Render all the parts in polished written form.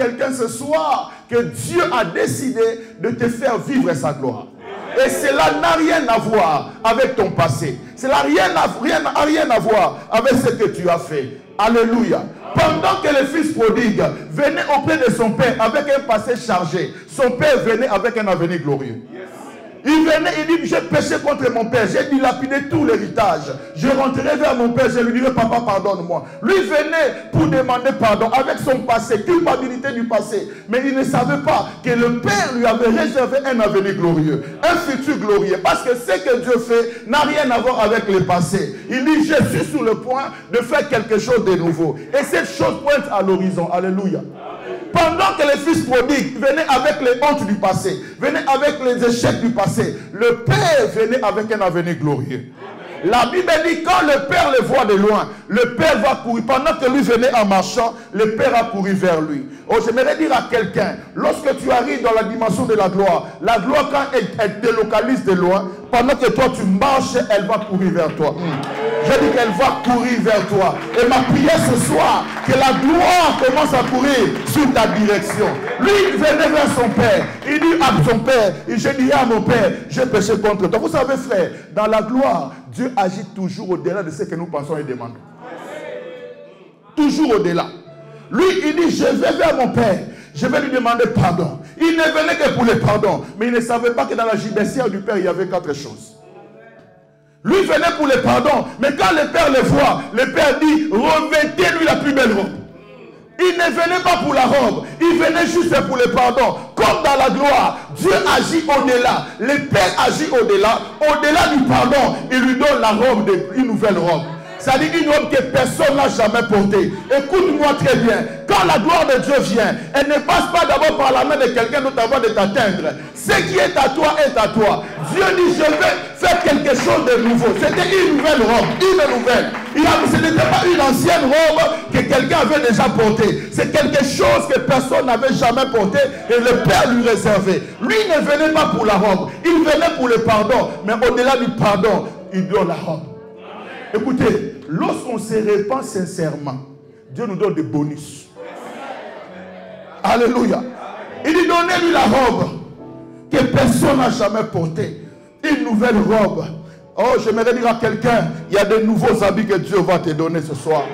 quelqu'un ce soir que Dieu a décidé de te faire vivre sa gloire. Et cela n'a rien à voir avec ton passé. Cela n'a rien à voir avec ce que tu as fait. Alléluia. Pendant que le fils prodigue venait auprès de son père avec un passé chargé, son père venait avec un avenir glorieux. Il venait, il dit, j'ai péché contre mon père, j'ai dilapidé tout l'héritage. Je rentrerai vers mon père, je lui dirai, papa, pardonne-moi. Lui venait pour demander pardon avec son passé, culpabilité du passé. Mais il ne savait pas que le père lui avait réservé un avenir glorieux, un futur glorieux. Parce que ce que Dieu fait n'a rien à voir avec le passé. Il dit, je suis sur le point de faire quelque chose de nouveau. Et cette chose pointe à l'horizon. Alléluia. Pendant que le fils prodigue venait avec les hontes du passé, venait avec les échecs du passé, le père venait avec un avenir glorieux. La Bible dit, quand le père le voit de loin, le père va courir. Pendant que lui venait en marchant, le père a couru vers lui. Oh, j'aimerais dire à quelqu'un, lorsque tu arrives dans la dimension de la gloire, quand elle te localise de loin, pendant que toi tu marches, elle va courir vers toi. Je dis qu'elle va courir vers toi. Et ma prière ce soir, que la gloire commence à courir sur ta direction. Lui, il venait vers son père. Il dit à son père, je dirais à mon père, j'ai péché contre toi. Vous savez, frère, dans la gloire, Dieu agit toujours au-delà de ce que nous pensons et demandons. Toujours au-delà. Lui, il dit, je vais vers mon père. Je vais lui demander pardon. Il ne venait que pour le pardon. Mais il ne savait pas que dans la gibecière du père, il y avait 4 choses. Lui venait pour le pardon. Mais quand le père le voit, le père dit, revêtez-lui la plus belle robe. Il ne venait pas pour la robe. Il venait juste pour le pardon. Comme dans la gloire, Dieu agit au-delà. Le père agit au-delà. Au-delà du pardon, il lui donne la robe, une nouvelle robe. C'est-à-dire une robe que personne n'a jamais portée. Écoute-moi très bien. Quand la gloire de Dieu vient, elle ne passe pas d'abord par la main de quelqu'un d'autre avant de t'atteindre. Ce qui est à toi est à toi. Dieu dit, je vais faire quelque chose de nouveau. C'était une nouvelle robe. Une nouvelle. Ce n'était pas une ancienne robe que quelqu'un avait déjà portée. C'est quelque chose que personne n'avait jamais porté et le Père lui réservait. Lui ne venait pas pour la robe. Il venait pour le pardon. Mais au-delà du pardon, il donne la robe. Écoutez, lorsqu'on se répand sincèrement, Dieu nous donne des bonus. Alléluia. Il dit, donnez-lui la robe que personne n'a jamais portée. Une nouvelle robe. Oh, j'aimerais dire à quelqu'un, il y a de nouveaux habits que Dieu va te donner ce soir.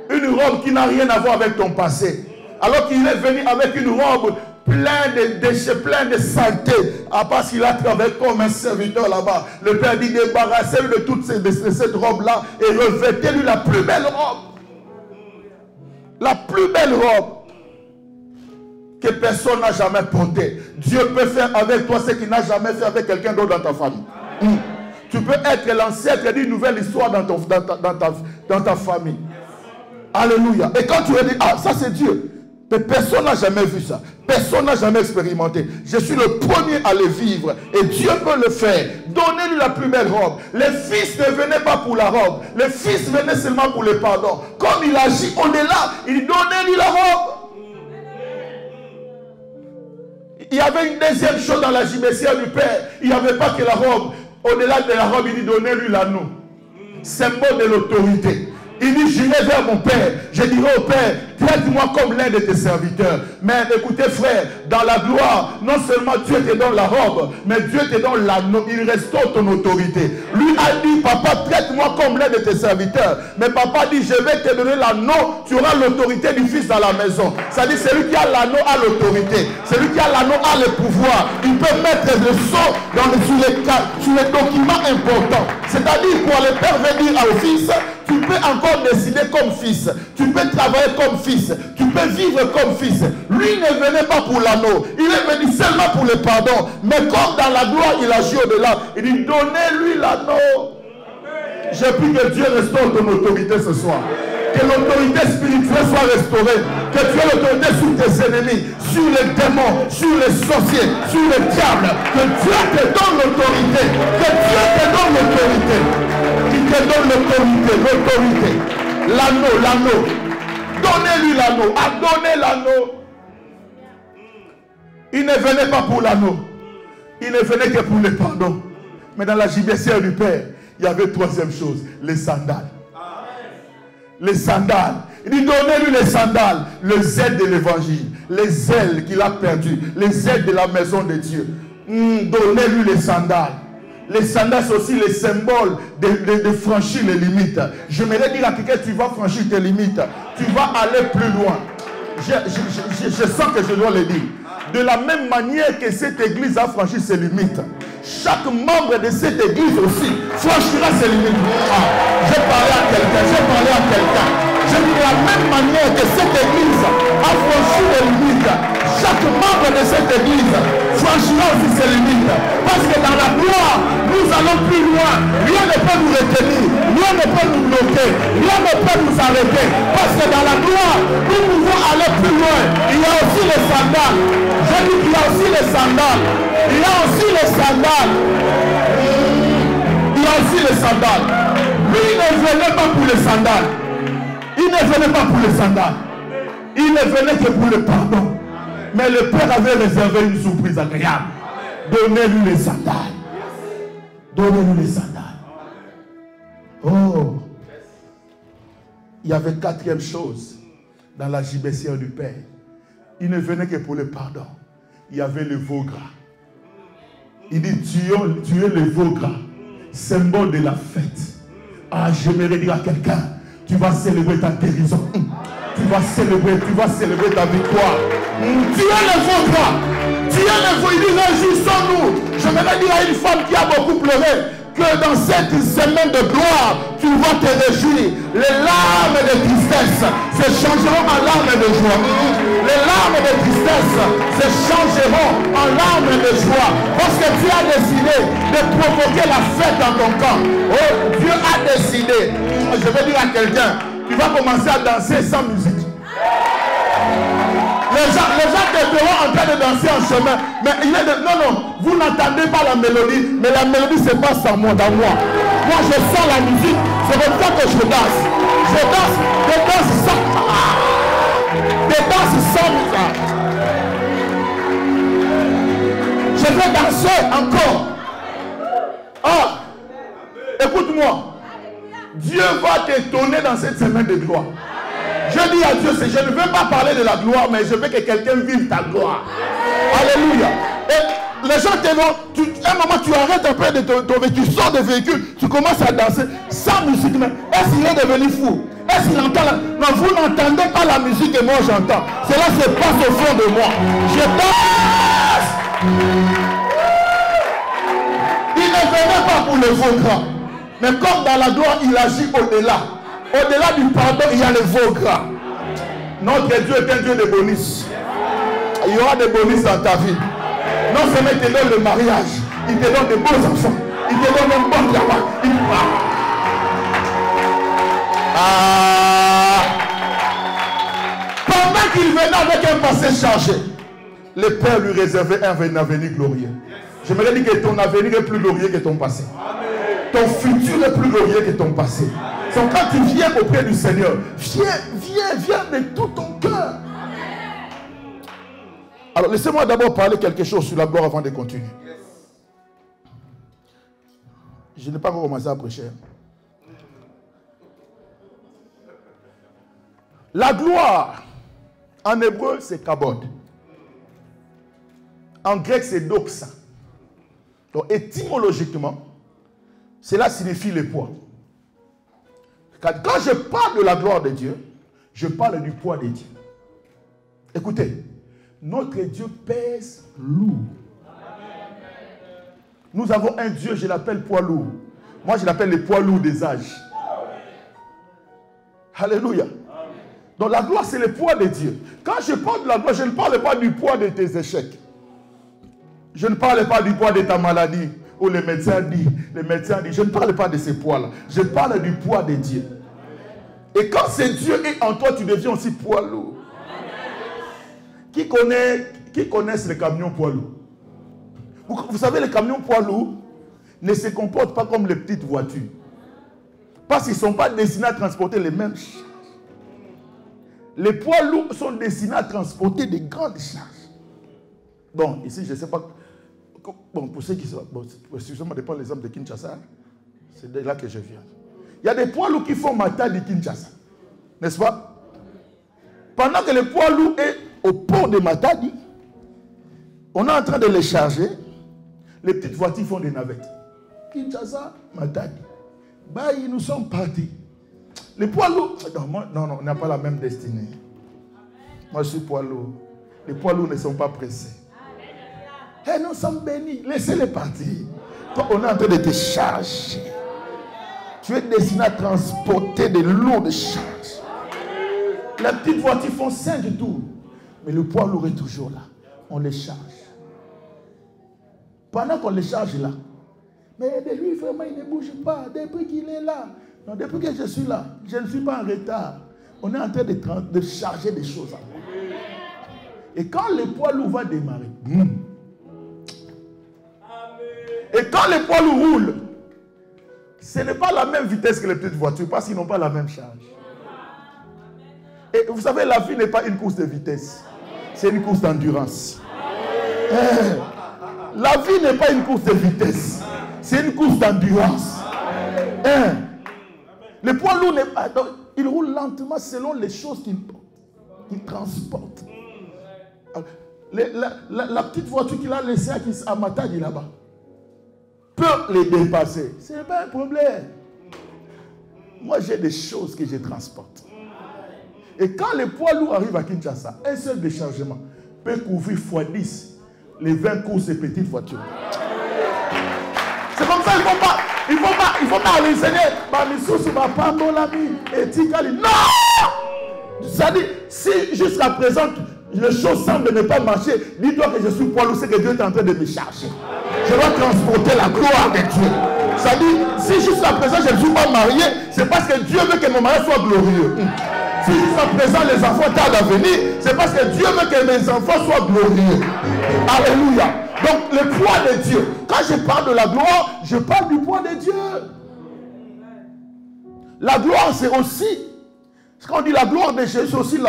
Une robe qui n'a rien à voir avec ton passé. Alors qu'il est venu avec une robe plein de déchets, plein de saleté. Parce qu'il a travaillé comme un serviteur là-bas. Le Père dit, débarrassez-lui de toute cette robe-là et revêtez-lui la plus belle robe. La plus belle robe que personne n'a jamais portée. Dieu peut faire avec toi ce qu'il n'a jamais fait avec quelqu'un d'autre dans ta famille. Tu peux être l'ancêtre d'une nouvelle histoire dans ta famille. Alléluia. Et quand tu dis, ah, ça c'est Dieu. Mais personne n'a jamais vu ça. Personne n'a jamais expérimenté. Je suis le premier à le vivre. Et Dieu peut le faire. Donnez-lui la plus belle robe. Le fils ne venait pas pour la robe. Le fils venait seulement pour le pardon. Comme il agit au-delà, il donnait-lui la robe. Il y avait une deuxième chose dans la gibecière du Père. Il n'y avait pas que la robe. Au-delà de la robe, il dit donnez-lui l'anneau. Symbole de l'autorité. Il dit, j'irai vers mon Père. Je dirai au Père, traite-moi comme l'un de tes serviteurs. Mais écoutez frère, dans la gloire, non seulement Dieu te donne la robe, mais Dieu te donne l'anneau. Il restaure ton autorité. Lui a dit, papa, traite-moi comme l'un de tes serviteurs. Mais papa dit, je vais te donner l'anneau. Tu auras l'autorité du fils dans la maison. C'est-à-dire, celui qui a l'anneau a l'autorité. Celui qui a l'anneau a le pouvoir. Il peut mettre le sceau sur les documents importants. C'est-à-dire, pour le Père veut dire au fils, tu peux encore décider comme fils. Tu peux travailler comme fils. Tu peux vivre comme fils. Lui ne venait pas pour l'anneau. Il est venu seulement pour le pardon. Mais comme dans la gloire, il agit au-delà. Il dit, donnez-lui l'anneau. J'ai pris que Dieu restaure ton autorité ce soir. Que l'autorité spirituelle soit restaurée. Que tu aies l'autorité sur tes ennemis, sur les démons, sur les sorciers, sur les diables. Que Dieu te donne l'autorité. Que Dieu te donne l'autorité. Il te donne l'autorité. L'anneau. Donnez-lui l'anneau. Donnez l'anneau. Il ne venait pas pour l'anneau. Il ne venait que pour le pardon. Mais dans la gibecière du Père, il y avait troisième chose, les sandales. Les sandales. Il dit donnez-lui les sandales, le zèle de l'évangile, les ailes qu'il a perdues, les ailes de la maison de Dieu. Donnez-lui les sandales. Les sandales, c'est aussi les symboles de franchir les limites. J'aimerais dire à quelqu'un, tu vas franchir tes limites. Tu vas aller plus loin. Je sens que je dois le dire. De la même manière que cette église a franchi ses limites, chaque membre de cette église aussi franchira ses limites. J'ai parlé à quelqu'un. Je dis de la même manière que cette église a franchi les limites, chaque membre de cette église franchira aussi ses limites. Parce que dans la gloire, nous allons plus loin. Rien ne peut nous retenir. Rien ne peut nous bloquer. Rien ne peut nous arrêter. Parce que dans la gloire, nous pouvons aller plus loin. Il y a aussi les sandales. Je dis qu'il y a aussi les sandales. Il y a aussi les sandales. Il y a aussi les sandales. Lui, il ne venait pas pour les sandales. Il ne venait pas pour les sandales. Il ne venait que pour le pardon. Mais le Père avait réservé une surprise agréable. Donnez-lui les sandales. Donnez-lui les sandales. Oh. Il y avait quatrième chose dans la gibecière du Père. Il ne venait que pour le pardon. Il y avait le veau gras. Il dit tu es le veau gras, symbole de la fête. Ah, j'aimerais dire à quelqu'un, tu vas célébrer ta guérison. Tu vas célébrer ta victoire. Tu es le veau gras. Tu es le veau. Il dit réjouissons-nous. J'aimerais dire à une femme qui a beaucoup pleuré que dans cette semaine de gloire, tu vas te réjouir. Les larmes de tristesse se changeront en larmes de joie. Les larmes de tristesse se changeront en larmes de joie. Parce que Dieu a décidé de provoquer la fête dans ton camp. Oh, Dieu a décidé. Je vais dire à quelqu'un, tu vas commencer à danser sans musique. Les gens te verront en train de danser en chemin. Mais il est de... Non, vous n'entendez pas la mélodie. Mais la mélodie se passe en moi, dans moi. Moi, je sens la musique. C'est comme ça que je danse. Je danse sans... Je danse sans musique. Je vais danser encore. Ah, écoute-moi. Dieu va t'étonner dans cette semaine de gloire. Je dis à Dieu, je ne veux pas parler de la gloire, mais je veux que quelqu'un vive ta gloire. Alléluia. Et les gens te vont, un moment tu arrêtes un peu de ton véhicule, tu sors du véhicule, tu commences à danser sans musique. Est-ce qu'il est devenu fou? Est-ce qu'il entend la... Non, vous n'entendez pas la musique que moi j'entends. Cela se passe au fond de moi. Je danse. Il ne venait pas pour le veau gras. Mais comme dans la gloire, il agit au-delà. Au-delà du pardon, il y a le veau gras. Notre Dieu est un Dieu de bonus. Il y aura des bonus dans ta vie. Non seulement il te donne le mariage, il te donne de beaux enfants, il te donne un bon travail. Pendant qu'il venait avec un passé chargé, le Père lui réservait un avenir glorieux. J'aimerais dire que ton avenir est plus glorieux que ton passé. Ton futur est plus glorieux que ton passé. C'est quand tu viens auprès du Seigneur, viens de tout ton cœur. Alors laissez-moi d'abord parler quelque chose sur la gloire avant de continuer. Je n'ai pas encore commencé à prêcher. La gloire, en hébreu, c'est kabod. En grec, c'est doxa. Donc étymologiquement, cela signifie le poids. Quand je parle de la gloire de Dieu, je parle du poids de Dieu. Écoutez, notre Dieu pèse lourd. Nous avons un Dieu, je l'appelle poids lourd. Moi, je l'appelle le poids lourd des âges. Alléluia. Donc la gloire, c'est le poids de Dieu. Quand je parle de la gloire, je ne parle pas du poids de tes échecs. Je ne parle pas du poids de ta maladie. Où les médecins disent, je ne parle pas de ces poids-là. Je parle du poids de Dieu. Et quand ce Dieu est en toi, tu deviens aussi poids lourd. Qui connaissent les camions poids lourds? Vous savez, les camions poids lourds ne se comportent pas comme les petites voitures. Parce qu'ils ne sont pas destinés à transporter les mêmes charges. Les poids lourds sont destinés à transporter des grandes charges. Bon, ici, je ne sais pas... Bon, pour ceux qui sont... Bon, excusez-moi de prendre l'exemple de Kinshasa. C'est de là que je viens. Il y a des poids lourds qui font ma taille de Kinshasa. N'est-ce pas? Pendant que le poids lourd est au port de Matadi, on est en train de les charger. Les petites voitures font des navettes. Kinshasa, Matadi. Nous sommes partis. Les poids lourds, non, on n'a pas la même destinée. Moi, je suis poids lourd. Les poids lourds ne sont pas pressés. Et nous sommes bénis. Laissez-les partir. Toi, on est en train de te charger. Tu es destiné à transporter des lourdes charges. Les petites voitures font 5 tours. Mais le poids lourd est toujours là. On les charge. Pendant qu'on les charge là. Mais de lui, vraiment, il ne bouge pas. Depuis qu'il est là. Non, depuis que je suis là, je ne suis pas en retard. On est en train de charger des choses. Et quand le poids lourd va démarrer, et quand le poids lourd roule, ce n'est pas la même vitesse que les petites voitures parce qu'ils n'ont pas la même charge. Et vous savez, la vie n'est pas une course de vitesse, c'est une course d'endurance. La vie n'est pas une course de vitesse, c'est une course d'endurance. Le poids lourd, il roule lentement selon les choses qu'il transporte. La petite voiture qu'il a laissée à Matadi là-bas peut les dépasser. Ce n'est pas un problème. Moi, j'ai des choses que je transporte. Et quand le poids lourd arrive à Kinshasa, un seul déchargement peut couvrir x10 les 20 courses de petites voitures. C'est comme ça, il ne faut pas aller Seigneur. Non! C'est-à-dire, si jusqu'à présent, les choses semblent ne pas marcher, dis-toi que je suis poids lourd, c'est que Dieu est en train de me charger. Je dois transporter la gloire de Dieu. C'est-à-dire, si jusqu'à présent je ne suis pas marié, c'est parce que Dieu veut que mon mariage soit glorieux. Si jusqu'à présent les enfants tardent à venir, c'est parce que Dieu veut que mes enfants soient glorieux. Alléluia. Donc le poids de Dieu. Quand je parle de la gloire, je parle du poids de Dieu. La gloire, c'est aussi, quand on dit la gloire de Jésus, c'est aussi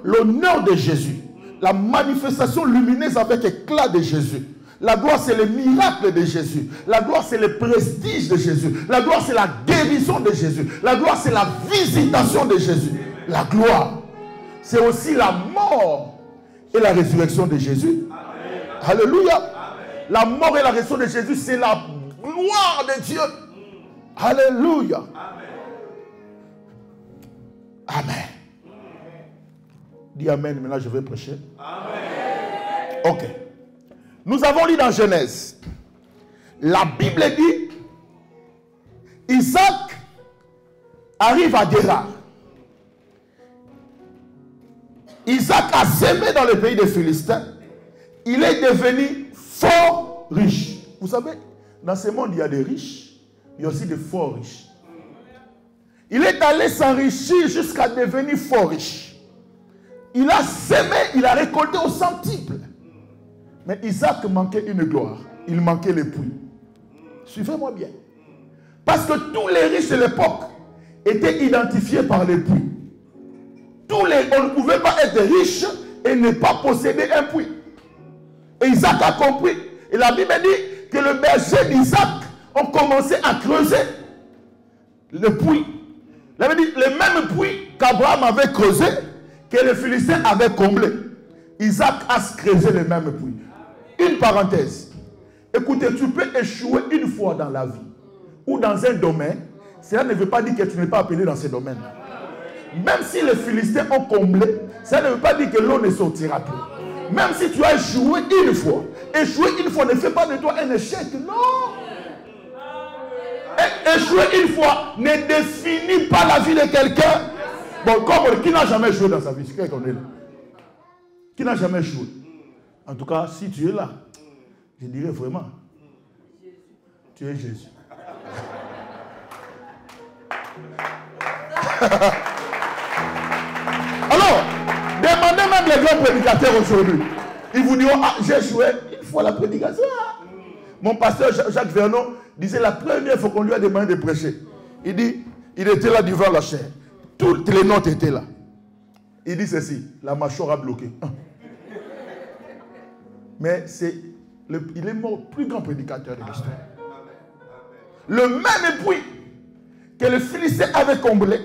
l'honneur de Jésus. La manifestation lumineuse avec éclat de Jésus. La gloire, c'est le miracle de Jésus. La gloire, c'est le prestige de Jésus. La gloire, c'est la guérison de Jésus. La gloire, c'est la visitation de Jésus. La gloire, c'est aussi la mort et la résurrection de Jésus. Amen. Alléluia. Amen. La mort et la résurrection de Jésus, c'est la gloire de Dieu. Alléluia. Amen. Amen. Dis Amen, maintenant je vais prêcher. Amen. Ok. Nous avons lu dans Genèse. La Bible dit, Isaac arrive à Guérar. Isaac a semé dans le pays des Philistins. Il est devenu fort riche. Vous savez, dans ce monde, il y a des riches, il y a aussi des fort riches. Il est allé s'enrichir jusqu'à devenir fort riche. Il a semé, il a récolté au centuple. Mais Isaac manquait une gloire. Il manquait l'époux. Suivez-moi bien. Parce que tous les riches de l'époque étaient identifiés par l'époux. On ne pouvait pas être riche et ne pas posséder un puits. Et Isaac a compris. Et la Bible dit que le berger d'Isaac ont commencé à creuser le puits. La Bible dit le même puits qu'Abraham avait creusé, que les Philistins avaient comblé. Isaac a creusé le même puits. Une parenthèse. Écoutez, tu peux échouer une fois dans la vie ou dans un domaine. Cela ne veut pas dire que tu n'es pas appelé dans ce domaine. Même si les Philistins ont comblé, ça ne veut pas dire que l'eau ne sortira plus. Même si tu as échoué une fois, ne fait pas de toi un échec, non. Et échouer une fois ne définit pas la vie de quelqu'un. Bon, comme qui n'a jamais échoué dans sa vie, c'est quelqu'un qu'on est là. Qui n'a jamais échoué? En tout cas, si tu es là, je dirais vraiment, tu es Jésus. Alors, demandez même les grands prédicateurs aujourd'hui. Ils vous diront, ah, j'ai échoué une fois la prédication. Mon pasteur Jacques Vernon disait la première fois qu'on lui a demandé de prêcher. Il dit, il était là devant la chair. Toutes les notes étaient là. Il dit ceci, la mâchoire a bloqué. Mais il est mort plus grand prédicateur de l'histoire. Le même puits que les Philistins avaient comblé,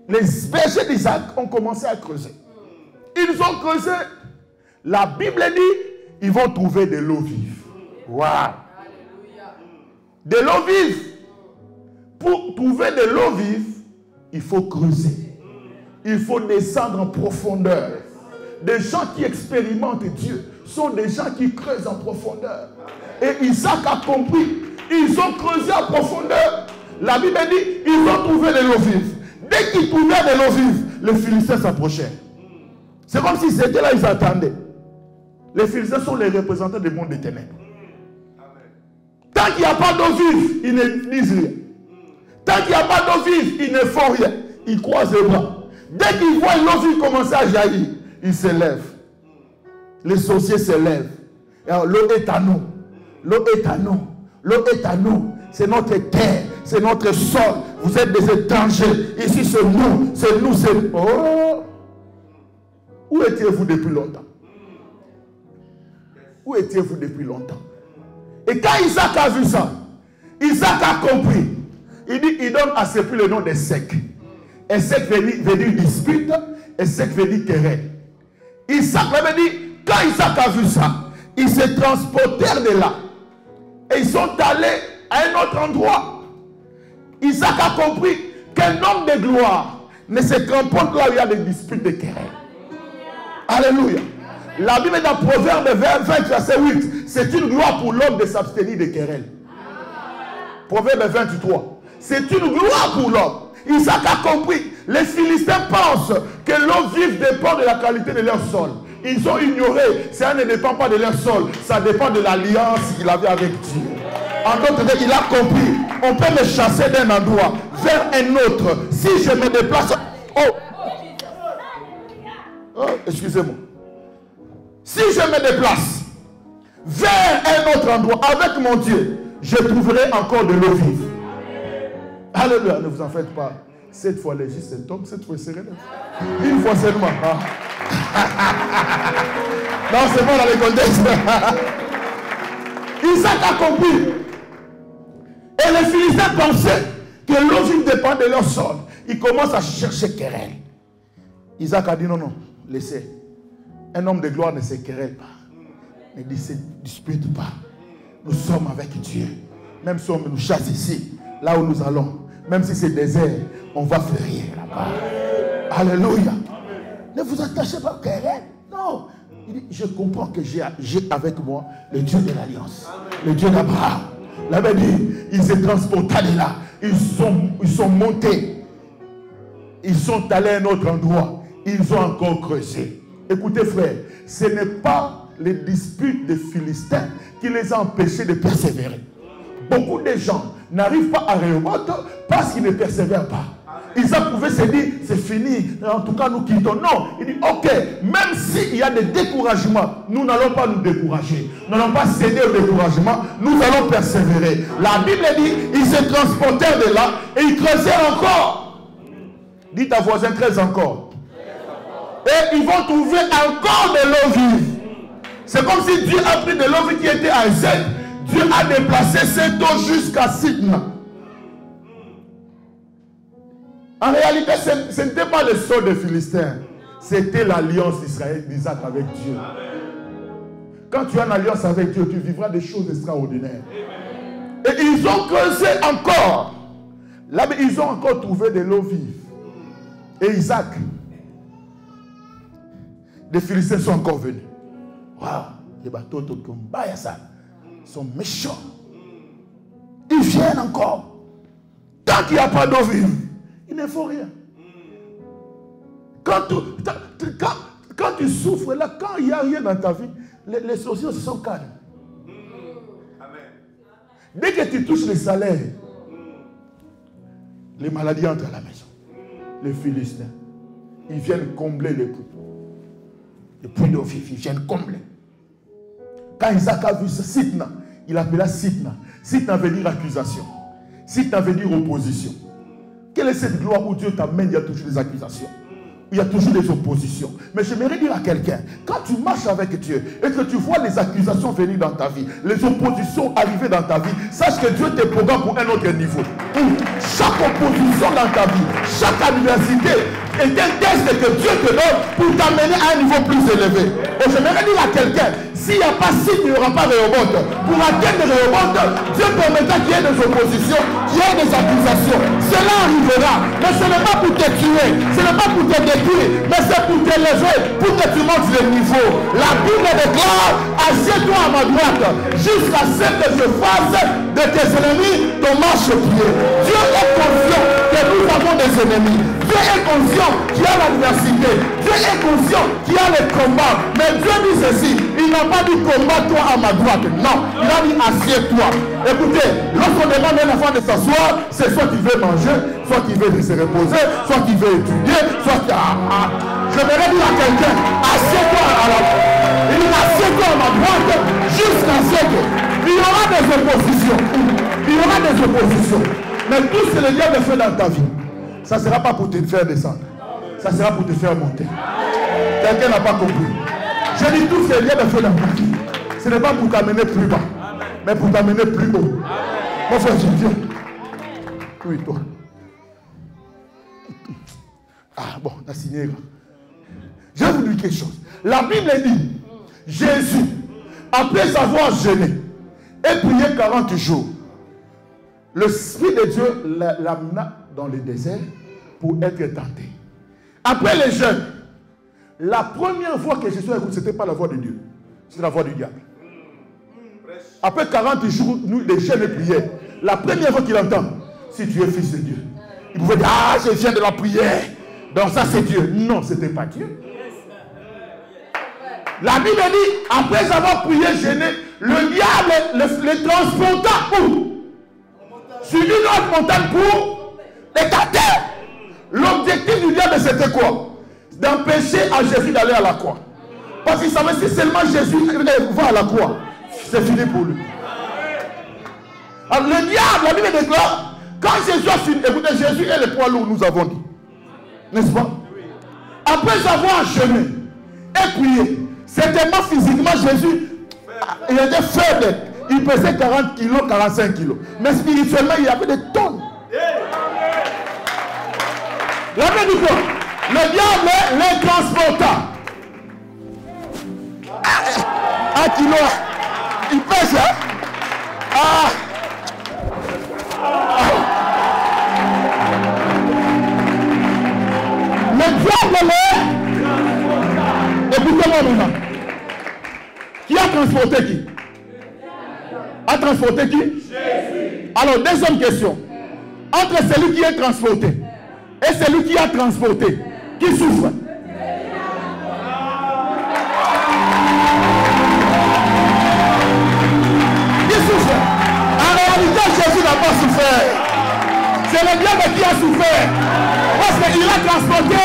les bergers d'Isaac ont commencé à creuser. Ils ont creusé. La Bible dit, ils vont trouver de l'eau vive. Waouh! De l'eau vive. Pour trouver de l'eau vive, il faut creuser. Il faut descendre en profondeur. Des gens qui expérimentent Dieu sont des gens qui creusent en profondeur. Et Isaac a compris. Ils ont creusé en profondeur. La Bible dit, ils ont trouvé de l'eau vive. Dès qu'ils trouvaient de l'eau vive, les Philistins s'approchaient. C'est comme s'ils étaient là, ils attendaient. Les Philistins sont les représentants du monde des ténèbres. Tant qu'il n'y a pas d'eau vive, ils ne disent rien. Tant qu'il n'y a pas d'eau vive, ils ne font rien. Ils croisent les bras. Dès qu'ils voient l'eau vive commencer à jaillir, ils se lèvent. Les sorciers se lèvent. L'eau est à nous. L'eau est à nous. L'eau est à nous. C'est notre terre. C'est notre sol. Vous êtes des étrangers. Ici, c'est nous. C'est nous. C'est... Oh! Où étiez-vous depuis longtemps? Où étiez-vous depuis longtemps? Et quand Isaac a vu ça, Isaac a compris. Il dit, il donne à ce plus le nom de Sec. Et Sec veut dire dispute. Et Sec veut dire querelle. Isaac avait dit, quand Isaac a vu ça, ils se transportèrent de là. Et ils sont allés à un autre endroit. Isaac a compris qu'un homme de gloire ne se cramponne là où il y a des disputes de querelle. Alléluia. La Bible est dans Proverbe 20, verset 8. C'est une gloire pour l'homme de s'abstenir de querelle. Proverbe 23. C'est une gloire pour l'homme. Isaac a compris. Les Philistins pensent que l'eau vive dépend de la qualité de leur sol. Ils ont ignoré. Ça ne dépend pas de leur sol. Ça dépend de l'alliance qu'il avait avec Dieu. En d'autres termes, il a compris. On peut me chasser d'un endroit vers un autre. Si je me déplace... Oh, excusez-moi. Si je me déplace vers un autre endroit avec mon Dieu, je trouverai encore de l'eau vive. Alléluia, ne vous en faites pas. Cette fois léger, c'est homme, cette fois sereine. Une fois seulement. Non, c'est bon dans les contextes. Isaac a compris. Et les Philistins pensaient que l'eau vive dépend de leur sol. Ils commencent à chercher querelle. Isaac a dit non, non, laissez. Un homme de gloire ne se querelle pas. Ne se dispute pas. Nous sommes avec Dieu. Même si on nous chasse ici, là où nous allons, même si c'est désert, on va fleurir là-bas. Alléluia. Ne vous attachez pas à querelle. Non. Il dit, je comprends que j'ai avec moi le Dieu de l'Alliance. Le Dieu d'Abraham. La Bible dit, ils se transportaient de là. Ils sont montés. Ils sont allés à un autre endroit. Ils ont encore creusé. Écoutez frère, ce n'est pas les disputes des Philistins qui les ont empêchés de persévérer. Beaucoup de gens n'arrivent pas à Rehoboth parce qu'ils ne persévèrent pas. Isaac pouvait se dire, c'est fini, en tout cas nous quittons. Non, il dit, ok, même s'il y a des découragements, nous n'allons pas nous décourager. Nous n'allons pas céder au découragement, nous allons persévérer. La Bible dit, ils se transportèrent de là et ils creusèrent encore. Dites à voisin, creuse encore. Et ils vont trouver encore de l'eau vive. C'est comme si Dieu a pris de l'eau vive qui était à Ezek. Dieu a déplacé cette eau jusqu'à Sitna. En réalité, ce n'était pas le sceau des Philistins. C'était l'alliance d'Israël, d'Isaac avec Dieu. Quand tu as une alliance avec Dieu, tu vivras des choses extraordinaires. Et ils ont creusé encore. Là, ils ont encore trouvé de l'eau vive. Et Isaac, les Philistins sont encore venus. Waouh, les bateaux sont méchants. Ils viennent encore. Tant qu'il n'y a pas d'eau vive, il ne faut rien. Quand tu souffres là, quand il n'y a rien dans ta vie, les sorciers se sont calmes. Dès que tu touches les salaires, les maladies entrent à la maison. Les Philistins, ils viennent combler les puits. Les puits d'eau vive, ils viennent combler. Quand Isaac a vu ce Sitna, il appela Sitna. Sitna veut dire accusation. Sitna veut dire opposition. Quelle est cette gloire où Dieu t'amène à toucher les accusations? il y a toujours des oppositions. Mais j'aimerais dire à quelqu'un, quand tu marches avec Dieu et que tu vois les accusations venir dans ta vie, les oppositions arriver dans ta vie, sache que Dieu te programme pour un autre niveau. Chaque opposition dans ta vie, chaque adversité est un test que Dieu te donne pour t'amener à un niveau plus élevé. Et j'aimerais dire à quelqu'un, s'il n'y a pas signe, il n'y aura pas Rehoboth. Pour atteindre Rehoboth, Dieu permettra qu'il y ait des oppositions, qu'il y ait des accusations. Cela arrivera, mais ce n'est pas pour te tuer, ce n'est pas pour te détruire, mais c'est pour t'élever, pour que tu montes le niveau. La Bible déclare, assieds-toi à ma droite, jusqu'à ce que je fasse de tes ennemis ton marchepied. Dieu est conscient que nous avons des ennemis. Dieu est conscient qu'il y a l'adversité. Dieu est conscient qu'il y a les combats. Mais Dieu dit ceci, il n'a pas dit combat-toi à ma droite. Non, il a dit assieds-toi. Écoutez, lorsqu'on demande à un enfant de s'asseoir, c'est soit qu'il veut manger, soit qu'il veut se reposer, soit qu'il veut étudier, soit qu'il... Je vais dire à quelqu'un, assieds-toi à la... Il dit assieds-toi à ma droite jusqu'à ce que... Il y aura des oppositions. Il y aura des oppositions. Mais tout ce que le diable fait dans ta vie, ça ne sera pas pour te faire descendre. Ça sera pour te faire monter. Quelqu'un n'a pas compris. Je dis tout ce que le diable fait dans ta vie. Ce n'est pas pour t'amener plus bas, mais pour t'amener plus haut. Mon frère, je viens. Oui, toi. Ah bon, on a signé. Je vais vous dire quelque chose. La Bible dit, Jésus, après avoir jeûné et prié 40 jours, l'Esprit de Dieu l'amena dans le désert pour être tenté. Après les jeûnes, la première fois que Jésus a écouté, ce n'était pas la voix de Dieu, c'était la voix du diable. Après 40 jours, nous, les jeûnes et prières, la première fois qu'il entend, si tu es fils de Dieu, il pouvait dire, ah, je viens de la prière, donc ça c'est Dieu. Non, ce n'était pas Dieu. La Bible dit, après avoir prié, jeûné, le diable le transporta où? Sur une autre montagne pour les tenter. L'objectif du diable, c'était quoi? D'empêcher à Jésus d'aller à la croix. Parce qu'il savait que si seulement Jésus va à la croix, c'est fini pour lui. Alors le diable, la Bible déclare, quand Jésus a fini, écoutez, Jésus est le poids lourd, nous avons dit. N'est-ce pas? Après avoir jeûné et prié, certainement physiquement, Jésus, il était faible. Il pesait 40 kilos, 45 kilos. Mais spirituellement, il y avait des tonnes. La Bible dit quoi? Le diable les transporta. 1 kilo. Il pèse, hein? Le diable écoutez-moi maintenant. Qui a transporté qui? A transporté qui? Jésus. Alors, deuxième question. Entre celui qui est transporté et celui qui a transporté, qui souffre? Qui souffre? En réalité, Jésus n'a pas souffert. C'est le diable qui a souffert. Parce qu'il a transporté.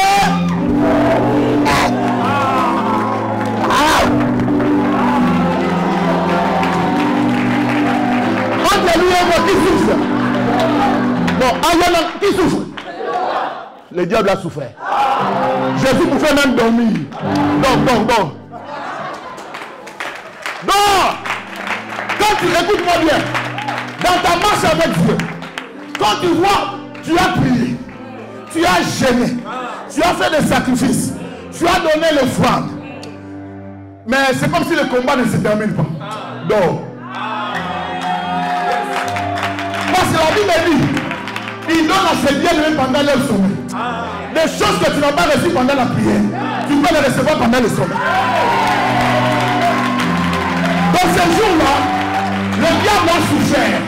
Entre lui et moi, qui souffre? Bon, qui souffre? Le diable a souffert. Jésus pouvait même dormir. Donc. Quand tu écoutes-moi bien, dans ta marche avec Dieu, quand tu vois, tu as prié, tu as gêné, tu as fait des sacrifices, tu as donné l'offrande. Mais c'est comme si le combat ne se termine pas. Donc, parce que la Bible dit, il donne à ses bien-aimés pendant leur sommeil. Des choses que tu n'as pas reçues pendant la prière, tu peux les recevoir pendant le sommeil. Dans ce jour-là, le diable a souffert.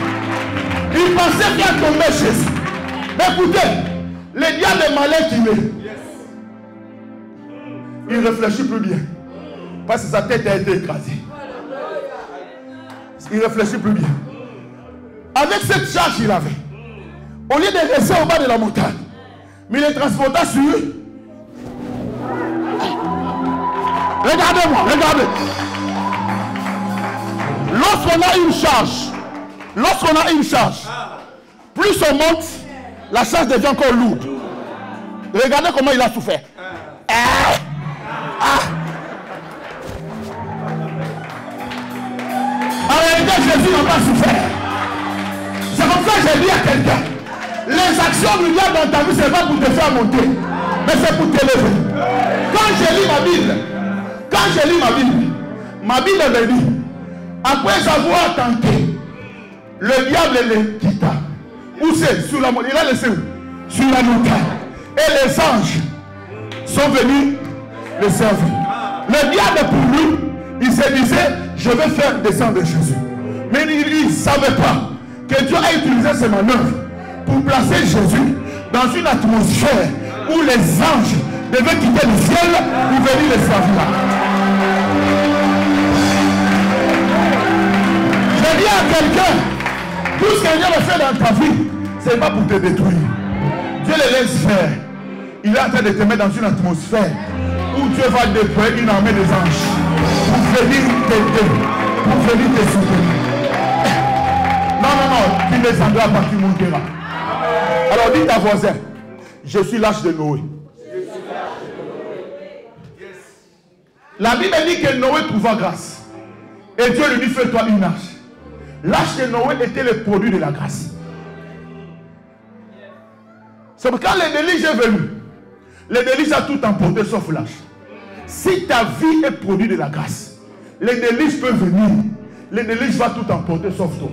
Il pensait qu'il a tombé Jésus. Mais écoutez, le diable est malin qu'il est. Il ne réfléchit plus bien. Parce que sa tête a été écrasée. Il ne réfléchit plus bien. Avec cette charge qu'il avait, au lieu de rester au bas de la montagne, mais il est transporté sur lui. Regardez-moi, regardez. Lorsqu'on a une charge, plus on monte, la charge devient encore lourde. Regardez comment il a souffert. En réalité, Jésus n'a pas souffert. C'est comme ça que j'ai dit à quelqu'un. Les actions du diable dans ta vie, ce n'est pas pour te faire monter, mais c'est pour t'élever. Quand je lis ma Bible me dit, après avoir tenté, le diable le quitta. Où c'est? Sur la montagne. Il a laissé où? Sur la montagne. Et les anges sont venus le servir. Le diable pour lui, il se disait, je vais faire descendre Jésus. Mais il ne savait pas que Dieu a utilisé ses manœuvres pour placer Jésus dans une atmosphère où les anges devaient quitter le ciel pour venir le servir. Je dis à quelqu'un, tout ce que Dieu a fait dans ta vie, ce n'est pas pour te détruire. Dieu le laisse faire. Il est en train de te mettre dans une atmosphère où Dieu va déployer une armée des anges pour venir t'aider, pour venir te soutenir. Non, tu ne descendras pas, tu monteras. Alors dis ta voisin, je suis l'âge de Noé. La Bible dit que Noé trouva grâce. Et Dieu lui dit, fais-toi une arche. L'arche de Noé était le produit de la grâce. C'est quand le déluge est venu, le déluge a tout emporté sauf l'arche. Si ta vie est produit de la grâce, le déluge peut venir, le déluge va tout emporter sauf toi.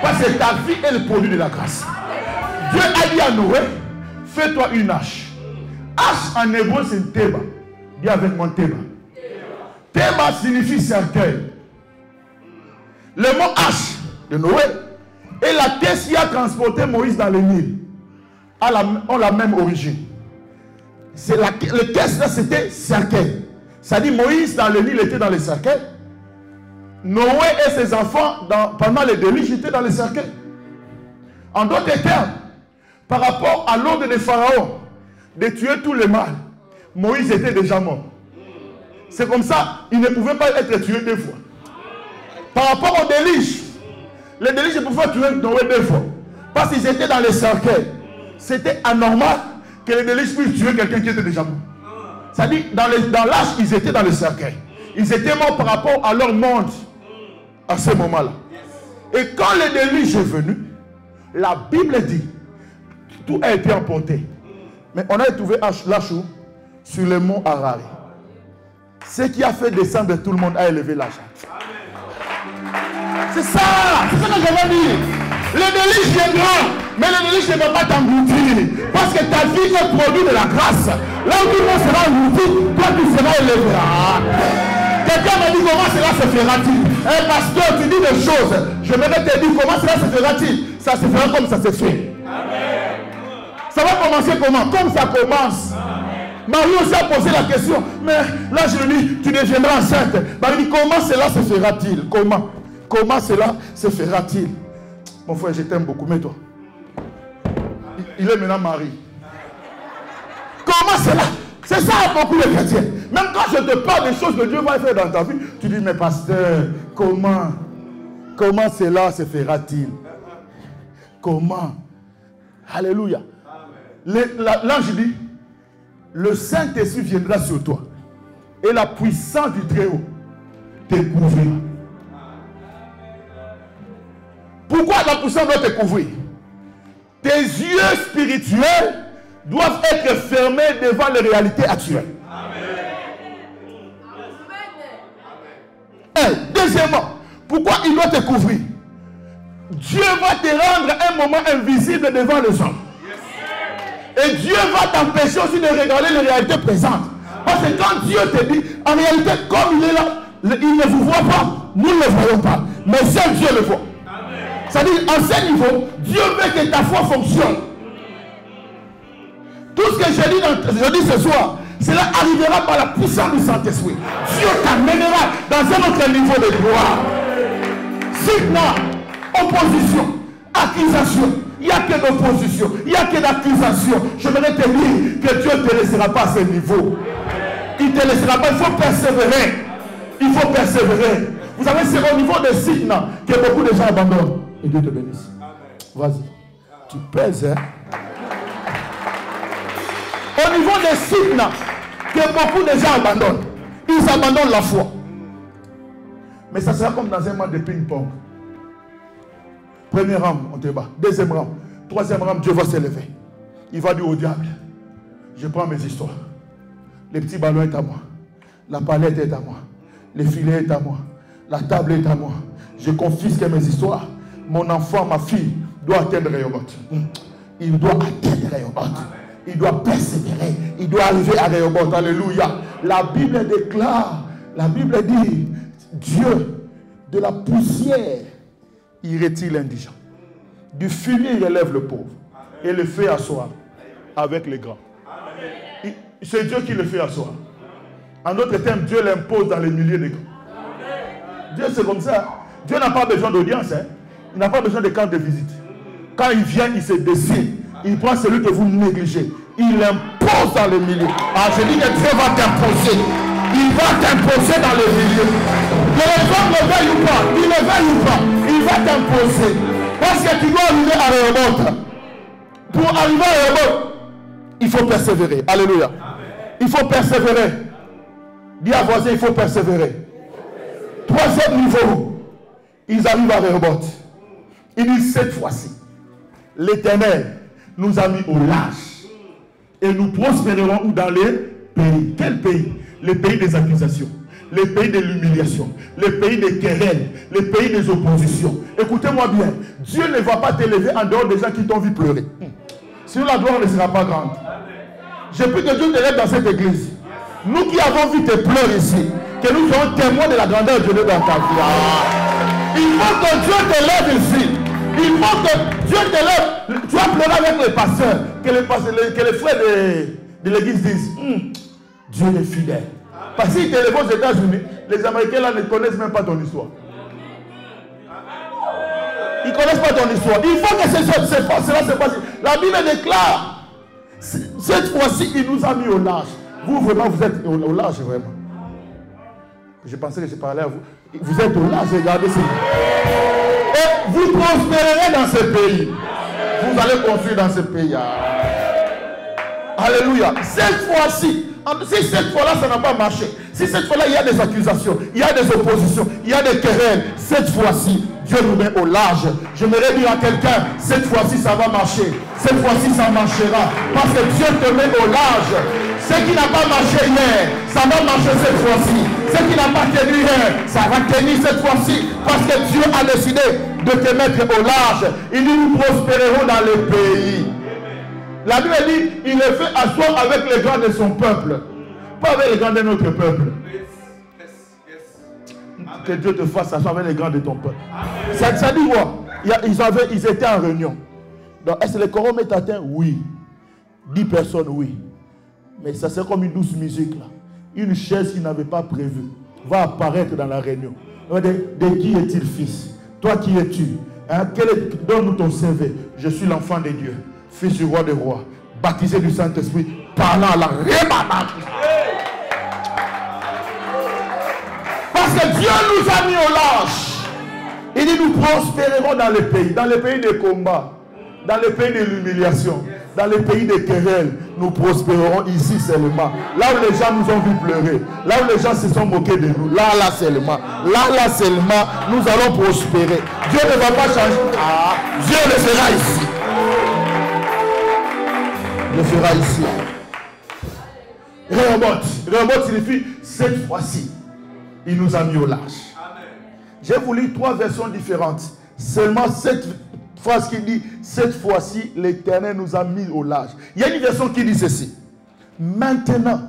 Parce que ta vie est le produit de la grâce. Dieu a dit à Noé, fais-toi une hache. Hache en hébreu c'est Théba. Dis avec moi Théba. Théba signifie cercueil. Le mot hache de Noé et la caisse qui a transporté Moïse dans le Nil ont la même origine. Le caisse là c'était cercueil. Ça dit Moïse dans le Nil était dans le cercueil. Noé et ses enfants pendant le déluge étaient dans le cercueil. En d'autres termes, par rapport à l'ordre de Pharaon de tuer tous les mâles, Moïse était déjà mort. C'est comme ça, il ne pouvait pas être tué deux fois. Par rapport au déluge, le déluge ne pouvait tuer Noé deux fois. Parce qu'ils étaient dans le cercueil. C'était anormal que le déluge puisse tuer quelqu'un qui était déjà mort. C'est-à-dire, dans l'âge, ils étaient dans le cercueil. Ils étaient morts par rapport à leur monde à ce moment-là. Et quand le déluge est venu, la Bible dit, tout a été emporté. Mais on a trouvé Lachou sur le mont Harari. Ce qui a fait descendre tout le monde a élevé l'argent. C'est ça que je veux dire. Le déluge viendra, mais le déluge ne va pas t'engloutir. Parce que ta vie est produit de la grâce. Là où tout le monde sera englouti, toi tu seras élevé. Quelqu'un m'a dit comment cela se fera-t-il? Pasteur, tu dis des choses. Je vais te dire comment cela se fera-t-il? Ça se fera comme ça se fait. Amen. Ça va commencer comment? Comme ça commence. Marie aussi a posé la question. Mais là je lui dis, tu deviendras enceinte. Marie dit, comment cela se fera-t-il? Comment cela se fera-t-il? Mon frère, je t'aime beaucoup, mais toi. Il est maintenant mari. Comment cela? C'est ça beaucoup de chrétiens. Même quand je te parle des choses que Dieu va faire dans ta vie, tu dis, mais pasteur, comment cela se fera-t-il? Comment? Alléluia. L'ange dit, le Saint-Esprit viendra sur toi et la puissance du Très-Haut te couvrira. Pourquoi la puissance doit te couvrir? Tes yeux spirituels doivent être fermés devant les réalités actuelles. Deuxièmement, pourquoi il doit te couvrir? Dieu va te rendre un moment invisible devant les hommes. Et Dieu va t'empêcher aussi de regarder les réalités présentes. Parce que quand Dieu te dit, en réalité, comme il est là, il ne vous voit pas, nous ne le voyons pas. Mais seul Dieu le voit. C'est-à-dire, à ce niveau, Dieu veut que ta foi fonctionne. Tout ce que je dis ce soir, cela arrivera par la puissance du Saint-Esprit. Dieu t'amènera dans un autre niveau de gloire. Sinon, opposition, accusation, il n'y a que d'opposition, il n'y a que d'accusation. Je voudrais te dire que Dieu ne te laissera pas à ce niveau. Il ne te laissera pas, il faut persévérer. Il faut persévérer. Vous savez, c'est au niveau de Sidna que beaucoup de gens abandonnent. Et Dieu te bénisse. Vas-y. Tu pèses, hein? Au niveau de Sidna, que beaucoup de gens abandonnent. Ils abandonnent la foi. Mais ça sera comme dans un match de ping-pong. Premier round, on te bat. Deuxième round. Troisième round, Dieu va s'élever. Il va dire au diable, je prends mes histoires. Les petits ballons est à moi. La palette est à moi. Les filets est à moi. La table est à moi. Je confisque mes histoires. Mon enfant, ma fille, doit atteindre Rehoboth. Il doit atteindre Rehoboth. Il doit persévérer. Il doit arriver à Rehoboth. Alléluia. La Bible déclare, la Bible dit, Dieu, de la poussière, il retire l'indigent. Du fumier, il relève le pauvre. Et le fait asseoir avec les grands. C'est Dieu qui le fait asseoir. En d'autres termes, Dieu l'impose dans les milliers de grands. Dieu, c'est comme ça. Dieu n'a pas besoin d'audience. Il n'a pas besoin de carte de visite. Quand il vient, il se décide. Il prend celui que vous négligez. Il l'impose dans les milieux. Ah, je dis que Dieu va t'imposer. Il va t'imposer dans les milieux. Que les hommes le veuillent ou pas, il le veuille ou pas, il va t'imposer. Parce que tu dois arriver à Rehoboth. Pour arriver à Rehoboth, il faut persévérer. Alléluia. Il faut persévérer. Dis à voisin, il faut persévérer. Troisième niveau, ils arrivent à Rehoboth. Il dit cette fois-ci, l'Éternel nous a mis au large. Et nous prospérerons où dans les pays. Quel pays? Les pays des accusations, les pays de l'humiliation, les pays des querelles, les pays des oppositions. Écoutez-moi bien, Dieu ne va pas t'élever en dehors des gens qui t'ont vu pleurer. Sinon la gloire ne sera pas grande. Je prie que Dieu t'élève dans cette église. Nous qui avons vu tes pleurs ici, que nous serons témoins de la grandeur de Dieu dans ta vie. Il faut que Dieu t'élève ici. Il faut que Dieu t'élève. Tu vas pleurer avec les pasteurs, que les frères de l'église disent Dieu est fidèle. Parce qu'ils t'élèvent aux États-Unis, les Américains là ne connaissent même pas ton histoire. Ils ne connaissent pas ton histoire. Il faut que cela se passe. La Bible déclare, cette fois-ci, il nous a mis au large. Vous, vraiment, vous êtes au large, vraiment. Je pensais que je parlais à vous. Vous êtes au large, regardez ça. Et vous prospérerez dans ce pays. Vous allez construire dans ce pays. Alléluia. Cette fois-ci, si cette fois-là, ça n'a pas marché, si cette fois-là, il y a des accusations, il y a des oppositions, il y a des querelles, cette fois-ci, Dieu nous met au large. J'aimerais dire à quelqu'un, cette fois-ci, ça va marcher. Cette fois-ci, ça marchera. Parce que Dieu te met au large. Ce qui n'a pas marché hier, ça va marcher cette fois-ci. Ce qui n'a pas tenu hier, ça va tenir cette fois-ci. Parce que Dieu a décidé de te mettre au large. Il dit, nous prospérerons dans les pays. La Bible dit, il le fait asseoir avec les grands de son peuple. Pas avec les grands de notre peuple. Que Dieu te fasse asseoir avec les grands de ton peuple. Ça dit quoi? Ils étaient en réunion. Donc, est-ce que le quorum est atteint? Oui. 10 personnes, oui. Mais ça c'est comme une douce musique là. Une chaise qui n'avait pas prévu va apparaître dans la réunion. De qui est-il fils? Toi qui es-tu? Donne-nous ton CV. Je suis l'enfant de Dieu, fils du roi des rois, baptisé du Saint-Esprit, parlant à la rémanente. Parce que Dieu nous a mis au large. Il dit nous prospérerons dans les pays des combats, dans les pays de l'humiliation, dans les pays des querelles. Nous prospérerons ici seulement. Là où les gens nous ont vu pleurer, là où les gens se sont moqués de nous, là seulement, là seulement, nous allons prospérer. Dieu ne va pas changer. Dieu le fera ici. Le fera ici. Rehoboth signifie cette fois-ci, il nous a mis au large. J'ai voulu 3 versions différentes. Seulement cette phrase qui dit cette fois-ci l'Éternel nous a mis au large. Il y a une version qui dit ceci. Maintenant,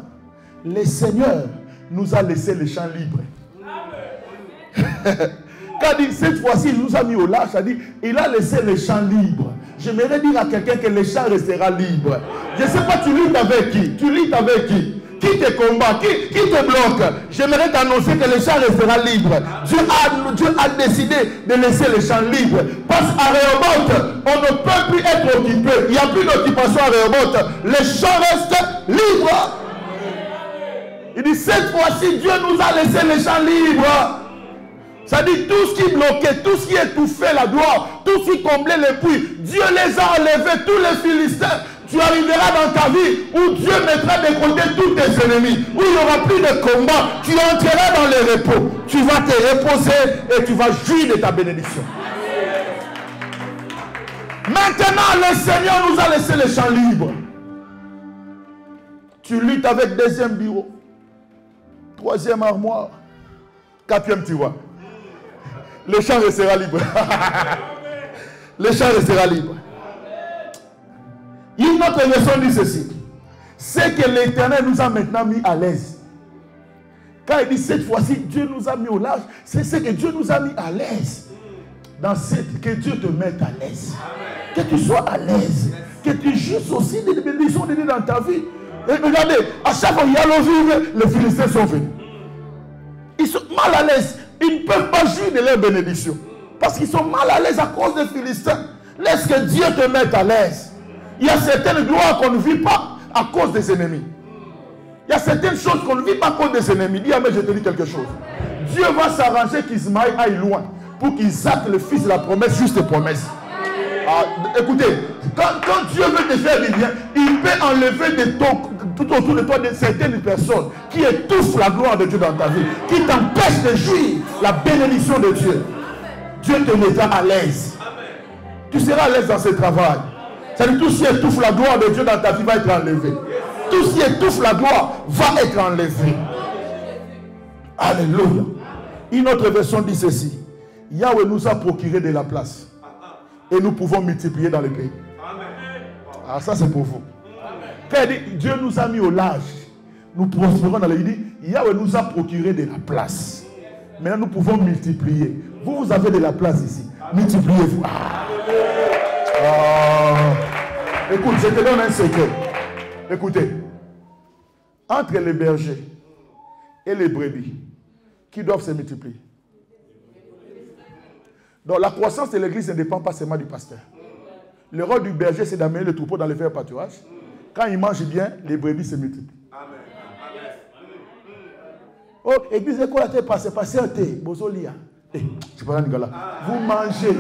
le Seigneur nous a laissé les champs libres. Quand il dit cette fois-ci il nous a mis au large, ça dit il a laissé les champs libres. J'aimerais dire à quelqu'un que les champs restera libre. Je ne sais pas, tu luttes avec qui? Tu luttes avec qui? Qui te combat? Qui te bloque? J'aimerais t'annoncer que les champs restera libre. Dieu a décidé de laisser les champs libres. Parce qu'à Rehoboth, on ne peut plus être occupé. Il n'y a plus d'occupation à Rehoboth. Les champs restent libres. Il dit cette fois-ci, Dieu nous a laissé les champs libres. Ça dit tout ce qui bloquait, tout ce qui étouffait la gloire, tout ce qui comblait les puits, Dieu les a enlevés, tous les Philistins. Tu arriveras dans ta vie où Dieu mettra de côté tous tes ennemis, où il n'y aura plus de combat. Tu entreras dans le repos. Tu vas te reposer et tu vas jouir de ta bénédiction. Maintenant, le Seigneur nous a laissé les champs libres. Tu luttes avec deuxième bureau, troisième armoire, quatrième tiroir. Le champ restera libre. Le champ restera libre. Une autre version dit ceci. C'est que l'Éternel nous a maintenant mis à l'aise. Quand il dit cette fois-ci, Dieu nous a mis au large, c'est ce que Dieu nous a mis à l'aise. Que Dieu te mette à l'aise. Que tu sois à l'aise. Que tu jouisses aussi des bénédictions de Dieu dans ta vie. Et regardez, à chaque fois qu'il y a le vivre, les Philistins sont venus. Ils sont mal à l'aise. Ils ne peuvent pas jouir de leurs bénédictions. Parce qu'ils sont mal à l'aise à cause des Philistins. Laisse que Dieu te mette à l'aise. Il y a certaines gloires qu'on ne vit pas à cause des ennemis. Il y a certaines choses qu'on ne vit pas à cause des ennemis. Dis, mais je te dis quelque chose. Dieu va s'arranger qu'Ismaël aille loin pour qu'Isaac, le fils de la promesse, juste promesse. Ah, écoutez, quand Dieu veut te faire du bien, il peut enlever tout autour de toi de certaines personnes qui étouffent la gloire de Dieu dans ta vie, qui t'empêchent de jouir la bénédiction de Dieu. Dieu te mettra à l'aise. Tu seras à l'aise dans ce travail. C'est-à-dire tout ce qui étouffe la gloire de Dieu dans ta vie va être enlevé. Tout ce qui étouffe la gloire va être enlevé. Alléluia. Une autre version dit ceci. Yahweh nous a procuré de la place. Et nous pouvons multiplier dans le pays. Ah, ça c'est pour vous. Quand il dit Dieu nous a mis au large, nous prospérons dans le pays. Yahweh nous a procuré de la place. Maintenant nous pouvons multiplier. Vous avez de la place ici. Multipliez-vous. Écoute, je te donne un secret. Écoutez. Entre les bergers et les brebis, qui doivent se multiplier. Donc la croissance de l'église ne dépend pas seulement du pasteur. Le rôle du berger, c'est d'amener le troupeau dans le vert pâturage. Quand il mange bien, les brebis se multiplient. Oh, église, quoi t'es passé un thé, bozolia. Je parle Nicolas. Vous mangez.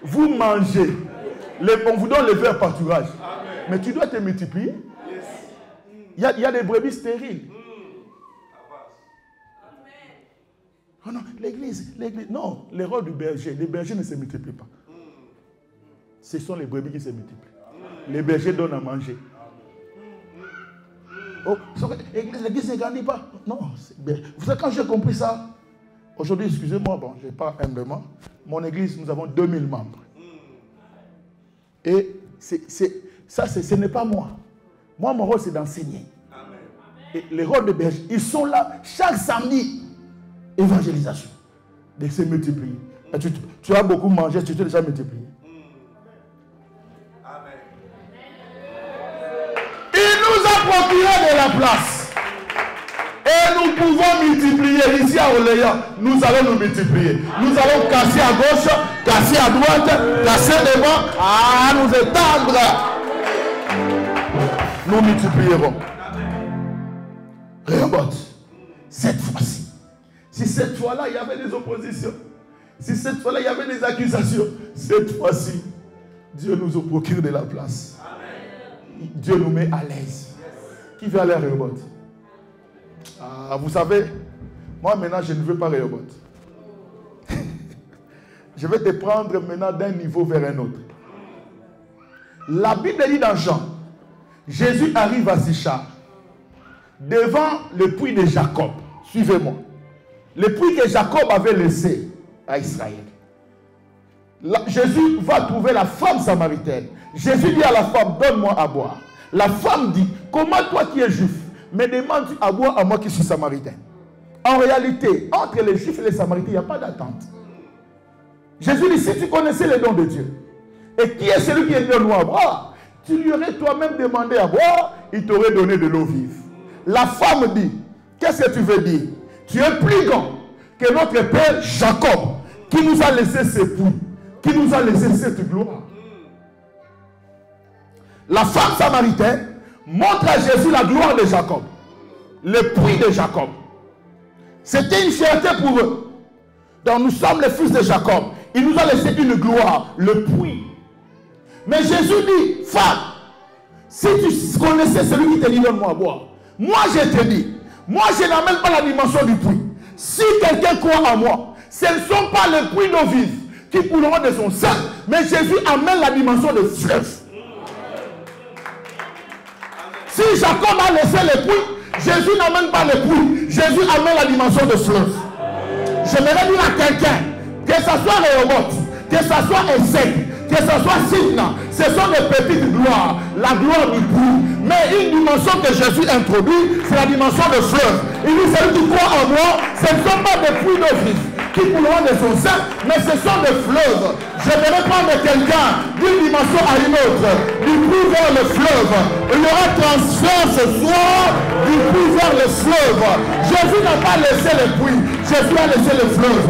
Vous mangez. On vous donne le vert pâturage. Mais tu dois te multiplier. Il y a des brebis stériles. Oh non, l'église, non, le rôle du berger, les bergers ne se multiplient pas. Ce sont les brebis qui se multiplient. Les bergers donnent à manger. Oh, l'église ne grandit pas. Non, vous savez, quand j'ai compris ça, aujourd'hui, excusez-moi, bon, je parle humblement, mon église, nous avons 2000 membres. Et ce n'est pas moi. Moi, mon rôle, c'est d'enseigner. Et les rôles de berger, ils sont là chaque samedi. Évangélisation. De se multiplier. Tu as beaucoup mangé, tu t'es déjà multiplié. Amen. Il nous a procuré de la place. Et nous pouvons multiplier. Ici à Orléans, nous allons nous multiplier. Nous allons casser à gauche, casser à droite, casser devant, nous étendre. Nous multiplierons. Rehoboth, cette fois-ci. Si cette fois-là, il y avait des oppositions, si cette fois-là, il y avait des accusations, cette fois-ci, Dieu nous procure de la place. Amen. Dieu nous met à l'aise. Qui veut aller à Rehoboth? Vous savez, moi maintenant, je ne veux pas Rehoboth. Je vais te prendre maintenant d'un niveau vers un autre. La Bible dit dans Jean, Jésus arrive à Sichar, devant le puits de Jacob. Suivez-moi. Le puits que Jacob avait laissé à Israël. Jésus va trouver la femme samaritaine. Jésus dit à la femme, donne-moi à boire. La femme dit, comment toi qui es juif, me demandes-tu à boire à moi qui suis samaritain? En réalité, entre les juifs et les samaritains, il n'y a pas d'attente. Jésus dit, si tu connaissais les dons de Dieu, et qui est celui qui est donné à boire, tu lui aurais toi-même demandé à boire, il t'aurait donné de l'eau vive. La femme dit, qu'est-ce que tu veux dire? Tu es plus grand que notre père Jacob, qui nous a laissé ce puits, qui nous a laissé cette gloire. La femme samaritaine montre à Jésus la gloire de Jacob, le puits de Jacob. C'était une fierté pour eux. Donc nous sommes les fils de Jacob. Il nous a laissé une gloire, le puits. Mais Jésus dit, femme, si tu connaissais celui qui te dit donne-moi à boire, moi je te dis, moi je n'amène pas la dimension du puits. Si quelqu'un croit en moi, ce ne sont pas les puits d'eau vive qui couleront de son sein, mais Jésus amène la dimension de fleuve. Si Jacob a laissé les puits, Jésus n'amène pas les puits, Jésus amène la dimension de fleuve. J'aimerais dire à quelqu'un, que ce soit Rehoboth, que ce soit Essek, que ce soit Sidna, ce sont des petites gloires, la gloire du puits. Mais une dimension que Jésus introduit, c'est la dimension de fleuve. Il dit, celui qui croit en moi, ce ne sont pas des puits d'eau vive qui couleront de son sein, mais ce sont des fleuves. J'aimerais prendre quelqu'un d'une dimension à une autre, du puits vers le fleuve. Il y aura transfert ce soir du puits vers le fleuve. Jésus n'a pas laissé le puits, Jésus a laissé le fleuve.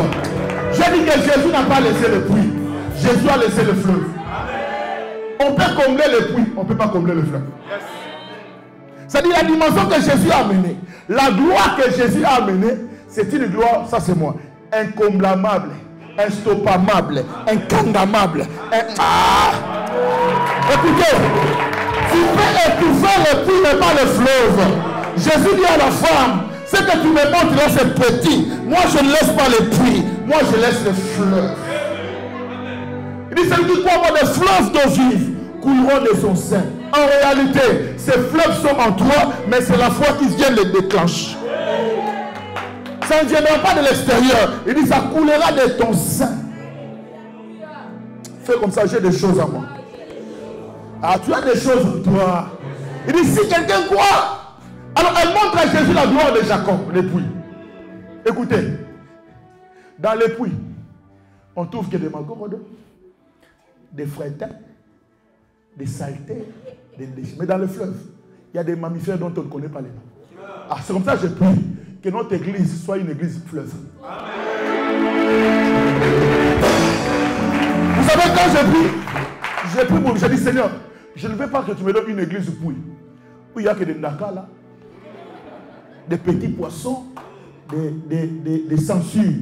J'ai dit que Jésus n'a pas laissé le puits, Jésus a laissé le fleuve. On peut combler le puits, on ne peut pas combler le fleuve. C'est-à-dire la dimension que Jésus a amenée, la gloire que Jésus a amenée, c'est une gloire, ça c'est moi, incomblable, instoppable, incandamable. Écoutez, tu peux étouffer le puits mais pas le fleuve. Jésus dit à la femme, ce que tu me montres là c'est petit. Moi je ne laisse pas le puits, moi je laisse le fleuve. Il dit celui qui croit avoir des fleuves d'eau vive couleront de son sein. En réalité, ces fleuves sont en toi, mais c'est la foi qui vient les déclencher. Ça ne viendra pas de l'extérieur. Il dit ça coulera de ton sein. Fais comme ça, j'ai des choses à moi. Ah, tu as des choses en toi. Il dit si quelqu'un croit. Alors elle montre à Jésus la gloire de Jacob, les puits. Écoutez, dans les puits, on trouve que des magorodes, des frétins, des saletés, des déchets. Mais dans le fleuve, il y a des mammifères dont on ne connaît pas les noms. Ah, c'est comme ça que je prie que notre église soit une église fleuve. Vous savez, quand j'ai pris, j'ai dit Seigneur, je ne veux pas que tu me donnes une église puits où il n'y a que des ndaka là, des petits poissons, des censures.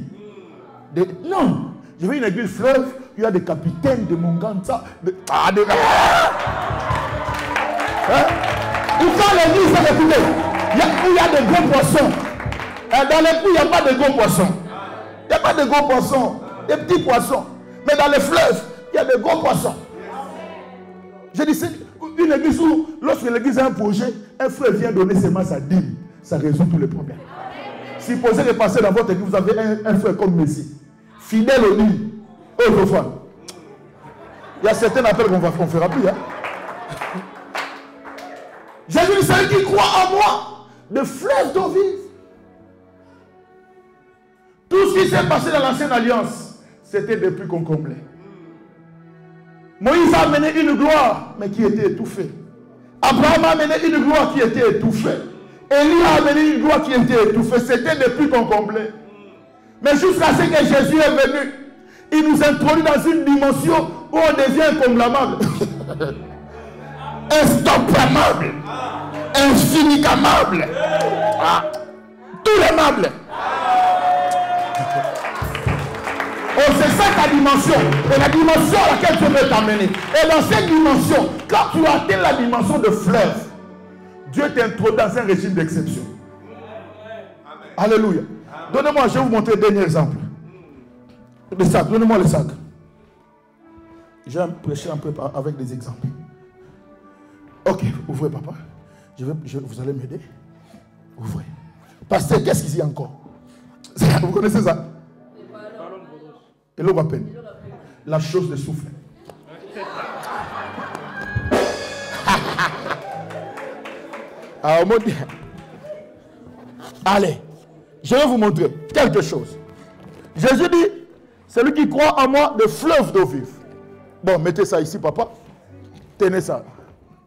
Non, je veux une église fleuve où il y a des capitaines, des Monganta, des... Où quand l'église, écoutez, il y a des gros poissons. Dans les puits, il n'y a pas de gros poissons. Il n'y a pas de gros poissons, des petits poissons. Mais dans les fleuves, il y a de gros poissons. Je dis, c'est une église où, lorsque l'église a un projet, un frère vient donner ses masses à dîme, ça résout tous les problèmes. Si vous posez de passer dans votre église, vous avez un frère comme Messie, fidèle au lit, autrefois. Il y a certains appels qu'on ne fera plus. Hein? Jésus dit, celui qui croit en moi, de fleuve d'eau vive. Tout ce qui s'est passé dans l'ancienne alliance, c'était depuis qu'on comblait. Moïse a amené une gloire, mais qui était étouffée. Abraham a amené une gloire qui était étouffée. Élie a amené une gloire qui était étouffée. C'était depuis qu'on comblait. Mais jusqu'à ce que Jésus est venu, il nous introduit dans une dimension où on devient incomblable. Instoppable. Infinicamable. Tout l'aimable. Oh, c'est ça ta dimension. Et la dimension à laquelle tu veux t'amener. Et dans cette dimension, quand tu atteins la dimension de fleuve, Dieu t'introduit dans un régime d'exception. Alléluia. Donnez-moi, je vais vous montrer le dernier exemple. Le sac, donnez-moi le sac. Je vais prêcher un peu avec des exemples. Ok, ouvrez papa. Vous allez m'aider. Ouvrez. Pasteur, qu'est-ce qu'il y a encore? Vous connaissez ça? Et l'eau va peine. La chose de souffle. Allez, je vais vous montrer quelque chose. Jésus dit, celui qui croit en moi, de fleuve d'eau vive. Bon, mettez ça ici, papa. Tenez ça,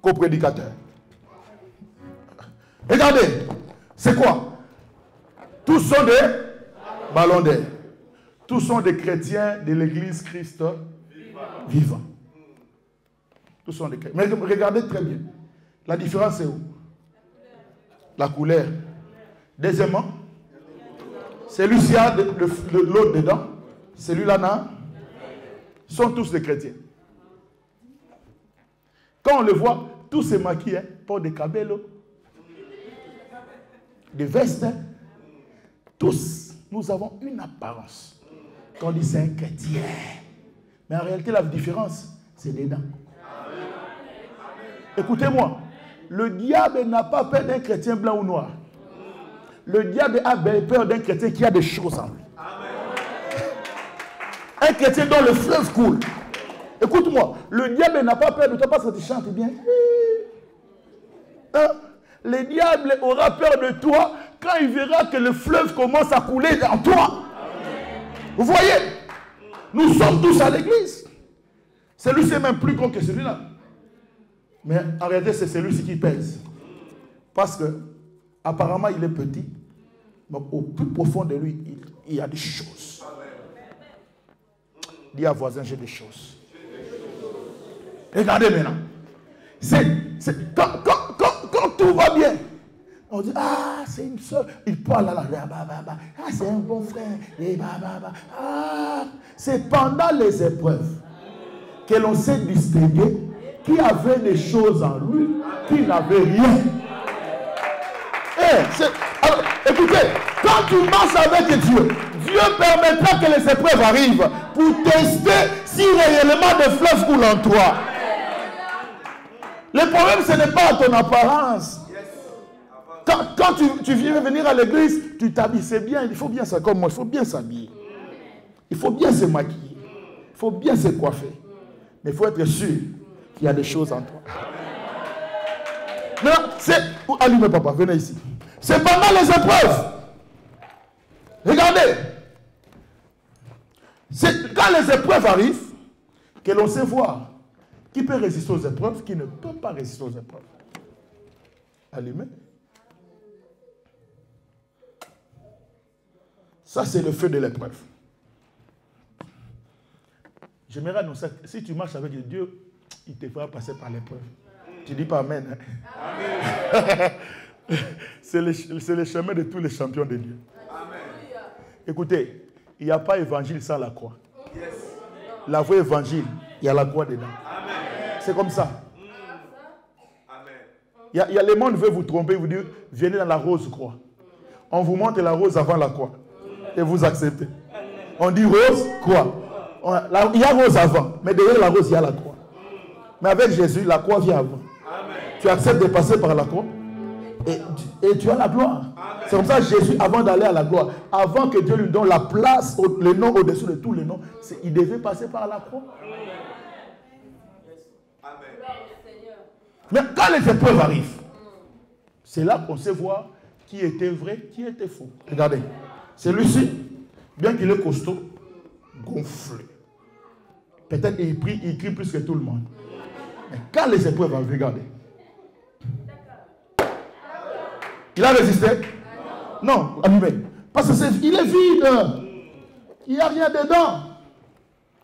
coprédicateur. Regardez, c'est quoi? Tous sont des ballons d'air. Tous sont des chrétiens de l'église Christ vivant. Tous sont des chrétiens. Mais regardez très bien. La différence est où? La couleur. Deuxièmement, celui-ci a de l'eau dedans. Celui-là n'a. Sont tous des chrétiens. Quand on le voit, tous se maquillent, portent des cabellos, des vestes. Tous, nous avons une apparence. Quand on dit c'est un chrétien. Mais en réalité, la différence, c'est les dents. Écoutez-moi, le diable n'a pas peur d'un chrétien blanc ou noir. Le diable a peur d'un chrétien qui a des choses en lui. Un chrétien dont le fleuve coule. Écoute-moi, le diable n'a pas peur de toi parce que tu chantes bien. Le diable aura peur de toi quand il verra que le fleuve commence à couler en toi. Vous voyez, nous sommes tous à l'église. Celui-ci est même plus grand que celui-là. Mais en réalité, c'est celui-ci qui pèse. Parce que, apparemment, il est petit. Mais au plus profond de lui, il y a des choses. Dis à voisin, j'ai des choses. Regardez maintenant. Quand tout va bien, on dit, ah, c'est une soeur. Il parle là, ah, c'est un bon frère. Ah, c'est pendant les épreuves que l'on s'est distingué qui avait des choses en lui, qui n'avait rien. Alors, écoutez, quand tu marches avec Dieu, Dieu permettra que les épreuves arrivent pour tester si réellement des fleuves coulent en toi. Le problème, ce n'est pas ton apparence. Quand tu viens venir à l'église, tu t'habilles, c'est bien, il faut bien ça comme moi, il faut bien s'habiller. Il faut bien se maquiller. Il faut bien se coiffer. Mais il faut être sûr qu'il y a des choses en toi. Non, c'est... Allumez papa, venez ici. C'est pendant les épreuves. Regardez. C'est quand les épreuves arrivent que l'on sait voir qui peut résister aux épreuves, qui ne peut pas résister aux épreuves. Allumez. Ça, c'est le feu de l'épreuve. J'aimerais annoncer, si tu marches avec Dieu, il te fera passer par l'épreuve. Tu dis pas Amen. Hein? Amen. C'est le chemin de tous les champions de Dieu. Amen. Écoutez, il n'y a pas évangile sans la croix. Yes. La vraie évangile, il y a la croix dedans. C'est comme ça. Il y a le monde veut vous tromper, vous dire, venez dans la rose croix. On vous montre la rose avant la croix. Et vous acceptez. On dit rose, croix. Il y a rose avant, mais derrière la rose, il y a la croix. Mais avec Jésus, la croix vient avant. Amen. Tu acceptes de passer par la croix et tu as la gloire. C'est comme ça que Jésus, avant d'aller à la gloire, avant que Dieu lui donne la place, le nom au-dessus de tous les noms, il devait passer par la croix. Mais quand les épreuves arrivent, c'est là qu'on sait voir qui était vrai, qui était faux. Regardez, celui-ci, bien qu'il est costaud, gonflé. Peut-être qu'il crie plus que tout le monde. Mais quand les épreuves arrivent, regardez. Il a résisté? Non, allumé. Parce qu'il est vide. Il n'y a rien dedans.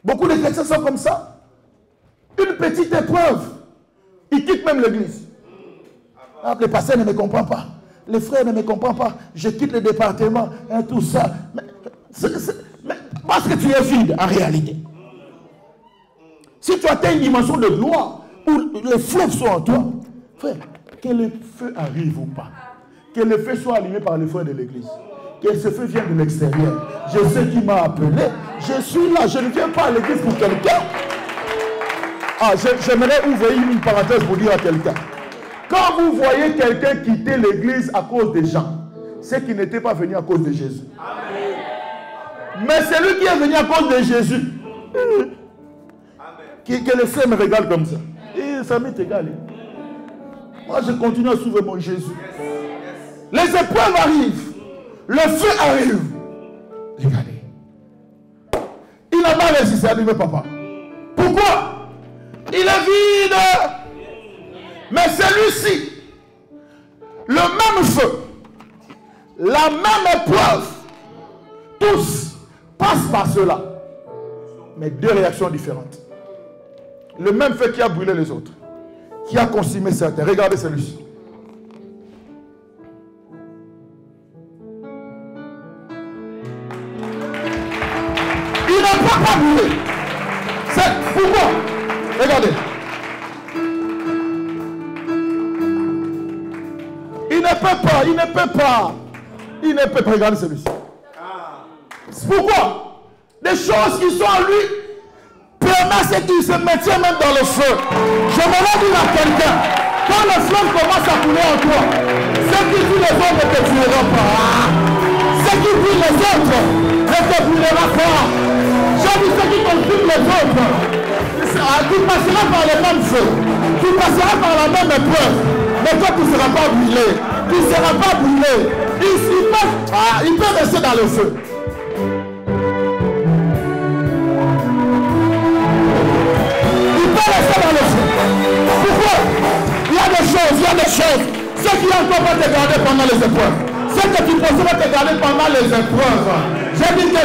Beaucoup de chrétiens sont comme ça. Une petite épreuve. Ils quittent même l'église. Ah, le pasteur ne me comprend pas. Les frères ne me comprennent pas. Je quitte le département. Et tout ça. Mais parce que tu es vide en réalité. Si tu atteins une dimension de gloire où les fleuves sont en toi, frère, que le feu arrive ou pas, que le feu soit allumé par les frères de l'église, que ce feu vienne de l'extérieur. Je sais qui m'a appelé. Je suis là. Je ne viens pas à l'église pour quelqu'un. Ah, j'aimerais ouvrir une parenthèse pour dire à quelqu'un. Quand vous voyez quelqu'un quitter l'église à cause des gens, c'est qu'il n'était pas venu à cause de Jésus. Amen. Mais c'est lui qui est venu à cause de Jésus. Que le ciel me régale comme ça. Et ça m'est égal. Moi, je continue à suivre mon Jésus. Les épreuves arrivent. Le feu arrive. Regardez. Il n'a pas résisté à lui, papa. Pourquoi? Il est vide. Mais celui-ci, le même feu, la même épreuve, tous passent par cela. Mais deux réactions différentes. Le même feu qui a brûlé les autres, qui a consumé certains. Regardez celui-ci. Il n'a pas brûlé. C'est pourquoi? Regardez. ne peut pas, il ne peut pas. Il ne peut pas. Regardez celui-ci. Pourquoi? Des choses qui sont en lui permettent qu'il se maintient même dans le feu. Je me lance dire à quelqu'un, quand le feu commence à couler en toi, ce qui tue les autres ne te tuera pas. Ce qui tue les autres ne te brûlera pas. J'ai dit ce qui consume les autres. Tu passeras par le même feu. Tu passeras par la même épreuve. Mais toi, tu ne seras pas brûlé. Tu ne seras pas brûlé. Il peut rester dans le feu. Il peut rester dans le feu. Pourquoi? Il y a des choses. Ce qui encore va te garder pendant les épreuves. Ce que tu pensais va te garder pendant les épreuves. J'ai dit que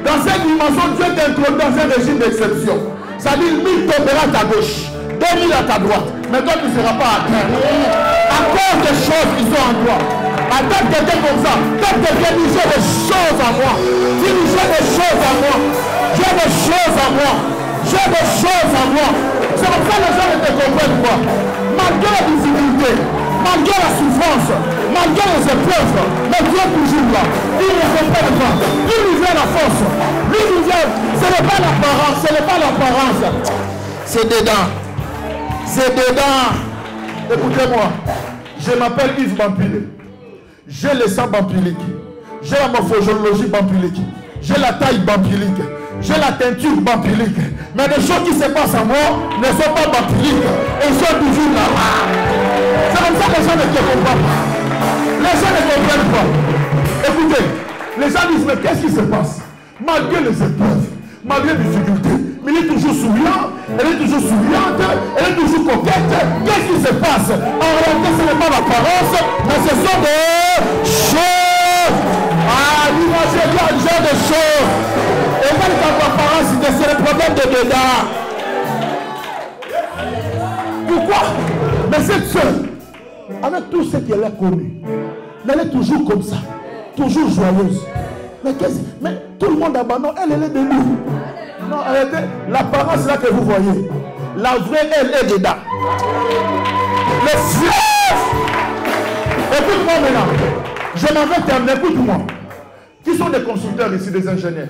dans cette dimension, Dieu t'introduit dans un régime d'exception. C'est-à-dire, 1000 tombera à ta gauche, 2000 à ta droite. Mais toi, tu ne seras pas atteint. À cause des choses qui sont en toi. Attends quelqu'un comme ça. Quand tu viens dire, j'ai des choses à moi. Tu dis, j'ai des choses à moi. J'ai des choses à moi. J'ai des choses à moi. C'est comme ça que les gens ne te comprennent pas. Malgré la difficulté, malgré la souffrance, malgré les épreuves, mais Dieu est toujours là. Il ne comprend pas. Il lui vient la force. Lui nous vient. Ce n'est pas l'apparence. Ce n'est pas l'apparence. C'est dedans. C'est dedans. Écoutez-moi. Je m'appelle Yves Bampilé. J'ai le sang bampilique. J'ai la morphologie bampilique. J'ai la taille bampilique. J'ai la teinture bampilique. Mais les choses qui se passent à moi ne sont pas bampiliques. Elles sont toujours là. C'est comme ça que les gens ne te comprennent pas. Les gens ne comprennent pas. Écoutez, les gens disent, mais qu'est-ce qui se passe? Malgré les épreuves, malgré les difficultés, mais il est toujours souriant, elle est toujours souriante, elle est toujours coquette. Qu'est-ce qui se passe? En réalité, ce n'est pas l'apparence, mais ce sont des choses. Ah, dis-moi, j'ai dit un genre de choses. Et même quand l'apparence, c'est le problème de dedans. Pourquoi? Mais cette soeur, avec tout ce qu'elle a connu, mais elle est toujours comme ça, toujours joyeuse. Mais tout le monde abandonne, elle est debout. Non, elle était l'apparence là que vous voyez. La vraie, elle est dedans. Le fleuve. Écoute-moi maintenant. Je m'en vais terminer, écoute-moi. Qui sont des constructeurs ici, des ingénieurs?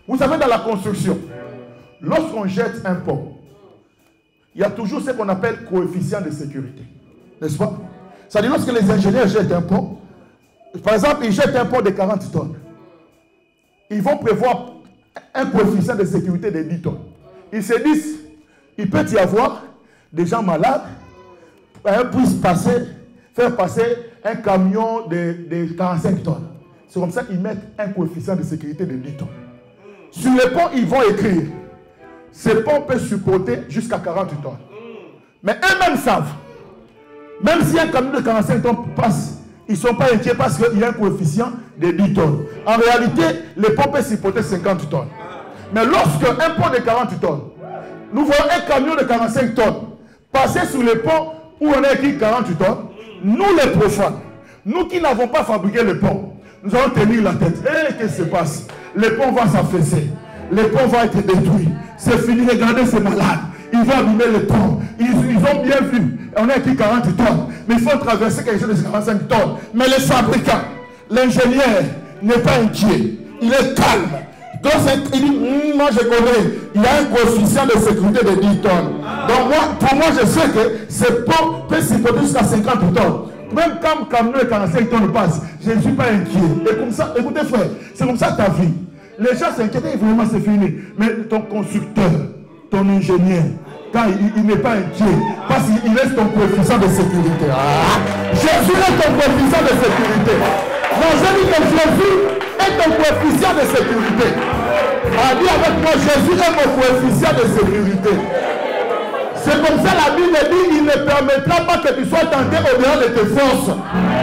Vous savez, dans la construction, lorsqu'on jette un pont, il y a toujours ce qu'on appelle coefficient de sécurité. N'est-ce pas? C'est-à-dire, lorsque les ingénieurs jettent un pont, par exemple, ils jettent un pont de 40 tonnes. Ils vont prévoir un coefficient de sécurité de 10 tonnes. Ils se disent, il peut y avoir des gens malades, puissent faire passer un camion de 45 tonnes. C'est comme ça qu'ils mettent un coefficient de sécurité de 10 tonnes. Sur les ponts, ils vont écrire, ce pont peut supporter jusqu'à 40 tonnes. Mais eux-mêmes savent, même si un camion de 45 tonnes passe, ils ne sont pas inquiets parce qu'il y a un coefficient de 10 tonnes. En réalité, le pont peut supporter 50 tonnes. Mais lorsque un pont de 40 tonnes, nous voyons un camion de 45 tonnes passer sur le pont où on a écrit 40 tonnes, nous les profanes, nous qui n'avons pas fabriqué le pont, nous allons tenir la tête. Et qu'est-ce qui se passe? Le pont va s'affaisser. Le pont va être détruit. C'est fini. Regardez ces malades. Ils vont abîmer le pont. Ils ont bien vu. On a écrit 40 tonnes. Mais il faut traverser quelque chose de 45 tonnes. Mais le fabricant, l'ingénieur, n'est pas inquiet. Il est calme. Donc il dit, moi je connais, il y a un coefficient de sécurité de 10 tonnes. Donc pour moi, je sais que ce pont peut supporter jusqu'à 50 tonnes. Même quand le camion de 45 tonnes passe, je ne suis pas inquiet. Et comme ça, écoutez frère, c'est comme ça ta vie. Les gens s'inquiètent et vraiment c'est fini. Mais ton constructeur, ton ingénieur, quand il n'est pas inquiet, parce qu'il laisse ton coefficient de sécurité. Ah, Jésus est ton coefficient de sécurité. Non, je dis que Jésus est ton coefficient de sécurité. Ah, dis avec moi, Jésus est mon coefficient de sécurité. C'est comme ça la Bible dit, il ne permettra pas que tu sois tenté au-delà de tes forces.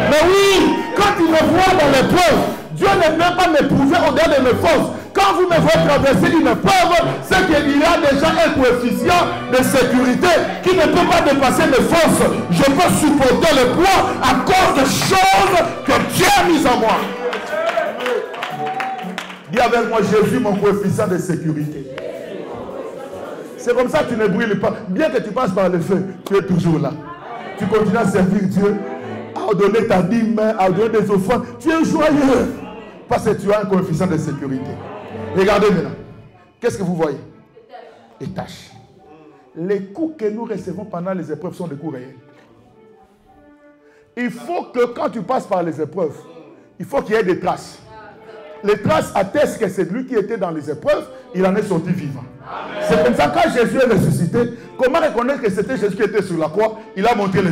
Mais oui, quand il me voit dans l'épreuve, Dieu ne peut pas m'éprouver au-delà de mes forces. Quand vous me voyez traverser une épreuve, c'est qu'il y a déjà un coefficient de sécurité qui ne peut pas dépasser mes forces. Je peux supporter le poids à cause des choses que Dieu a mises en moi. Dis avec moi, Jésus, mon coefficient de sécurité. C'est comme ça que tu ne brûles pas. Bien que tu passes par le feu, tu es toujours là. Tu continues à servir Dieu. Ah à donner ta dîme, à donner des offrandes, tu es joyeux. Parce que tu as un coefficient de sécurité. Regardez maintenant. Qu'est-ce que vous voyez? Les tâches. Les coups que nous recevons pendant les épreuves sont des coups réels. Il faut que quand tu passes par les épreuves, il faut qu'il y ait des traces. Les traces attestent que c'est lui qui était dans les épreuves, il en est sorti vivant. C'est comme ça quand Jésus est ressuscité, comment reconnaître que c'était Jésus qui était sur la croix? Il a montré les...